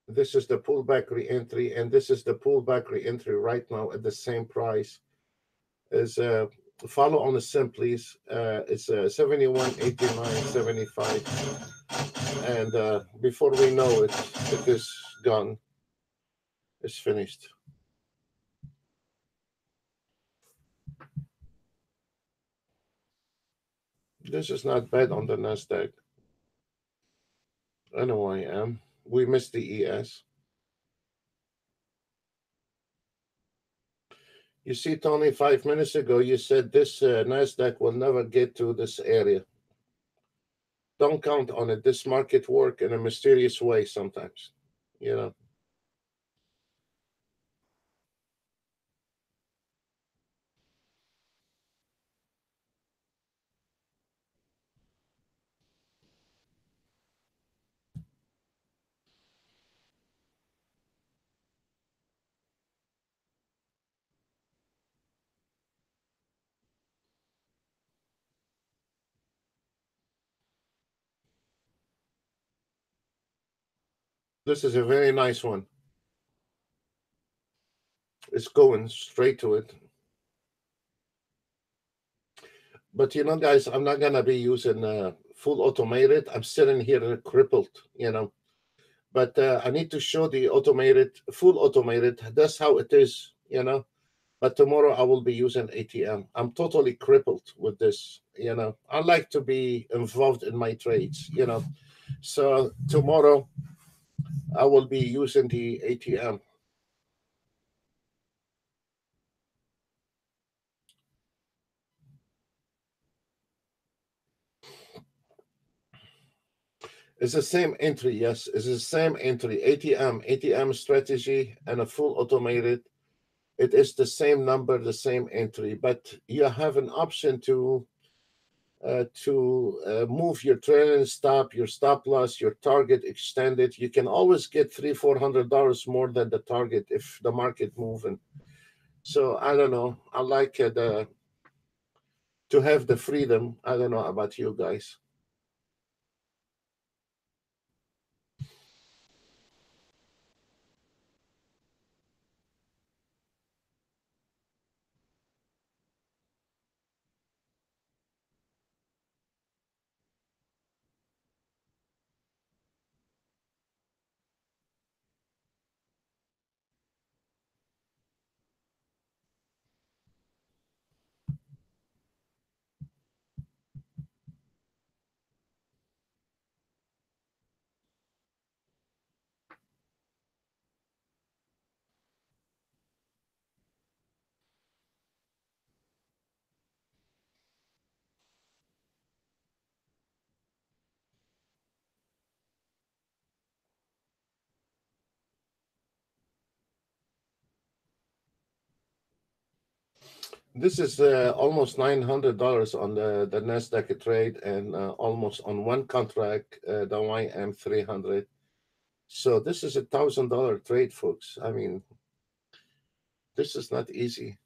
This is the pullback re-entry, and this is the pullback re-entry right now at the same price. Is follow on the simplies. It's 71.89.75, and before we know it, it is gone. It's finished. This is not bad on the Nasdaq. I know I am. We missed the ES. You see, Tony, 5 minutes ago, you said this Nasdaq will never get to this area. Don't count on it. This market work in a mysterious way sometimes. This is a very nice one. It's going straight to it. But guys, I'm not gonna be using full automated. I'm sitting here crippled, But I need to show the full automated. That's how it is, But tomorrow I will be using ATM. I'm totally crippled with this, I like to be involved in my trades, So tomorrow I will be using the ATM. It's the same entry, yes. It's the same entry. ATM strategy and a full automated. It is the same number, the same entry, but you have an option to move your trailing stop, your stop loss, your target extended. You can always get $300-400 more than the target if the market moving. So I don't know. I like to have the freedom. I don't know about you guys. This is almost $900 on the Nasdaq trade, and almost on one contract, the YM 300. So this is $1,000 trade, folks. I mean, this is not easy.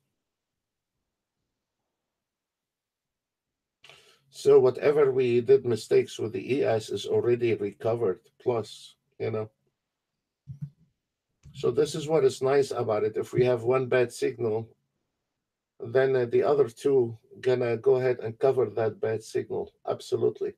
So whatever we did mistakes with the ES is already recovered plus, you know. So this is what is nice about it. If we have one bad signal, then the other two gonna go ahead and cover that bad signal. Absolutely.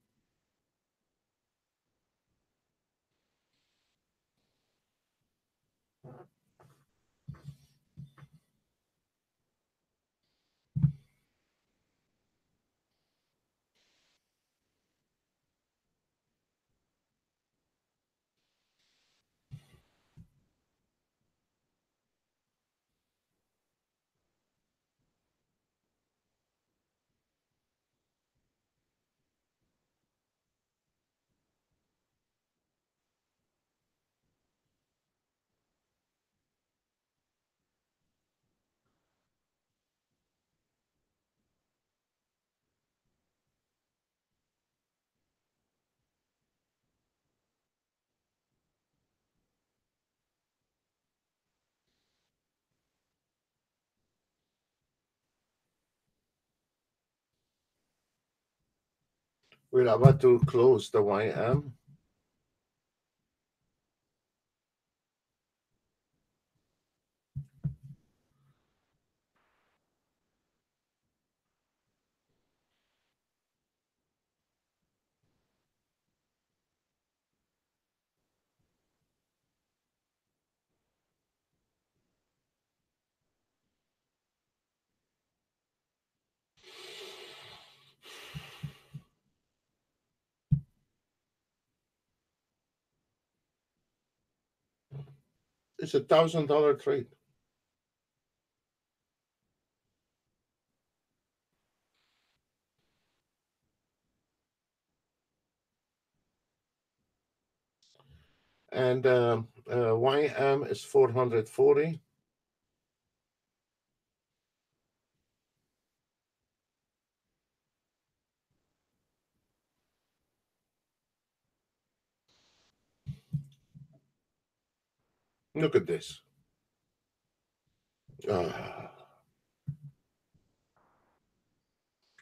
We're about to close the YM. It's $1,000 trade. And YM is 440. Look at this.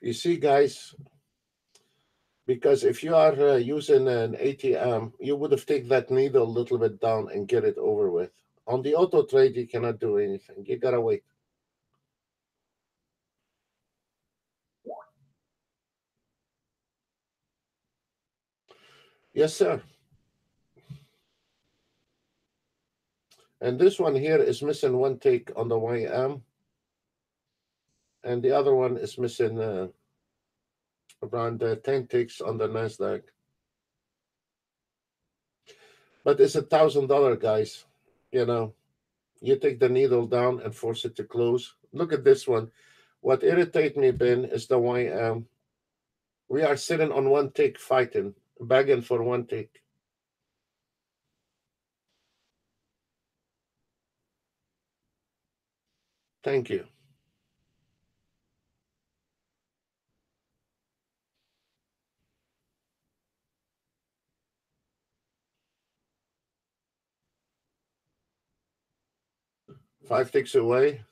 You see, guys, because if you are using an ATM, you would have taken that needle a little bit down and get it over with. On the auto trade, you cannot do anything. You gotta wait. Yes, sir. And this one here is missing one tick on the YM, and the other one is missing around 10 ticks on the NASDAQ. But it's $1,000, guys. You know, you take the needle down and force it to close. Look at this one. What irritates me, Ben, is the YM. We are sitting on one tick fighting, begging for one tick. Thank you. Five ticks away.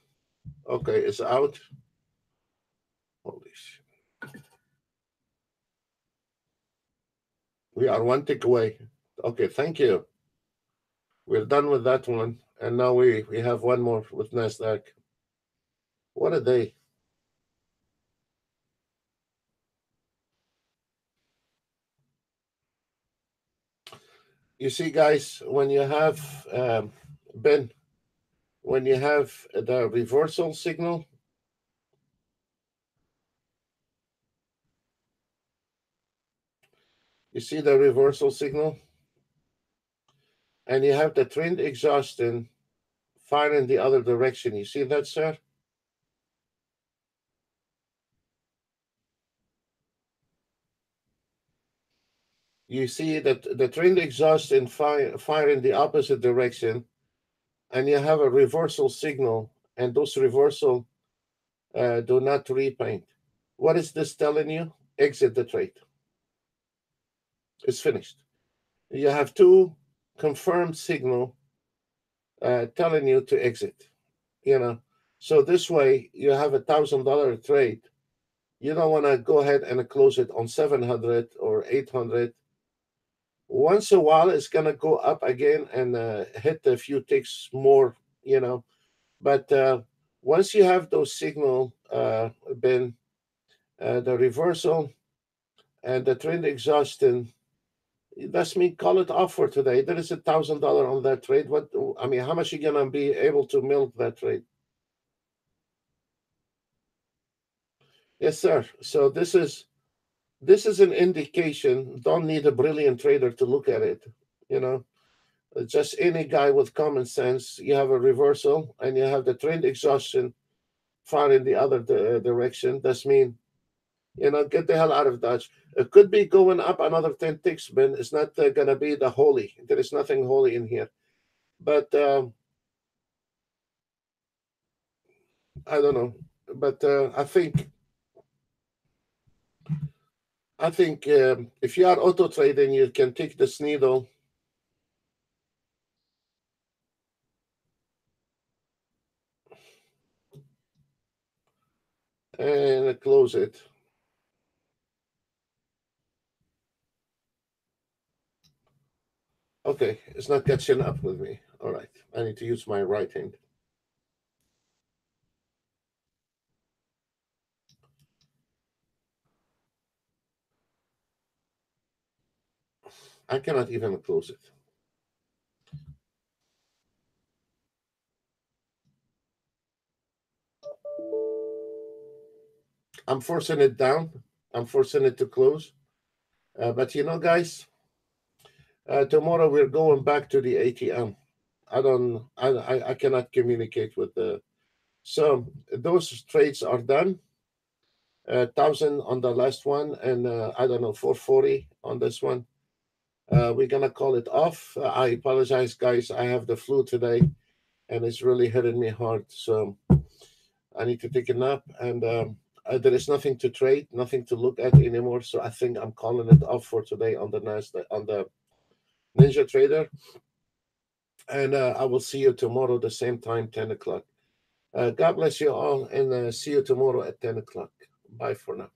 Okay, it's out. Holy shit. We are one tick away. Okay, thank you. We're done with that one. And now we have one more with NASDAQ. What a day. You see, guys, when you have, Ben, when you have the reversal signal, you see the reversal signal, and you have the trend exhaustion fire in the other direction. You see that, sir? You see that the trend exhaust and fire in the opposite direction, and you have a reversal signal, and those reversal do not repaint. What is this telling you? Exit the trade. It's finished. You have two confirmed signal telling you to exit. You know, so this way you have $1,000 trade. You don't want to go ahead and close it on 700 or 800. Once a while, it's gonna go up again and hit a few ticks more. But once you have those signal, been the reversal and the trend exhaustion, that's me call it off for today. There is $1,000 on that trade. What I mean, how much are you gonna be able to milk that trade? Yes, sir. So this is an indication. Don't need a brilliant trader to look at it. You know, just any guy with common sense. You have a reversal and you have the trend exhaustion far in the other direction. That's mean, get the hell out of Dodge. It could be going up another 10 ticks, man. It's not gonna be the holy. There is nothing holy in here. But I don't know. But I think if you are auto trading, you can take this needle and close it. Okay, it's not catching up with me. All right, I need to use my right hand. I cannot even close it. I'm forcing it down. I'm forcing it to close. But guys, tomorrow we're going back to the ATM. I don't. I cannot communicate with the. So those trades are done. 1,000 on the last one, and I don't know 440 on this one. We're gonna call it off. I apologize, guys. I have the flu today, and it's really hitting me hard. So I need to take a nap, and there is nothing to trade, nothing to look at anymore. So I think I'm calling it off for today on the Nasdaq, on the Ninjatrader, and I will see you tomorrow the same time, 10 o'clock. God bless you all, and see you tomorrow at 10 o'clock. Bye for now.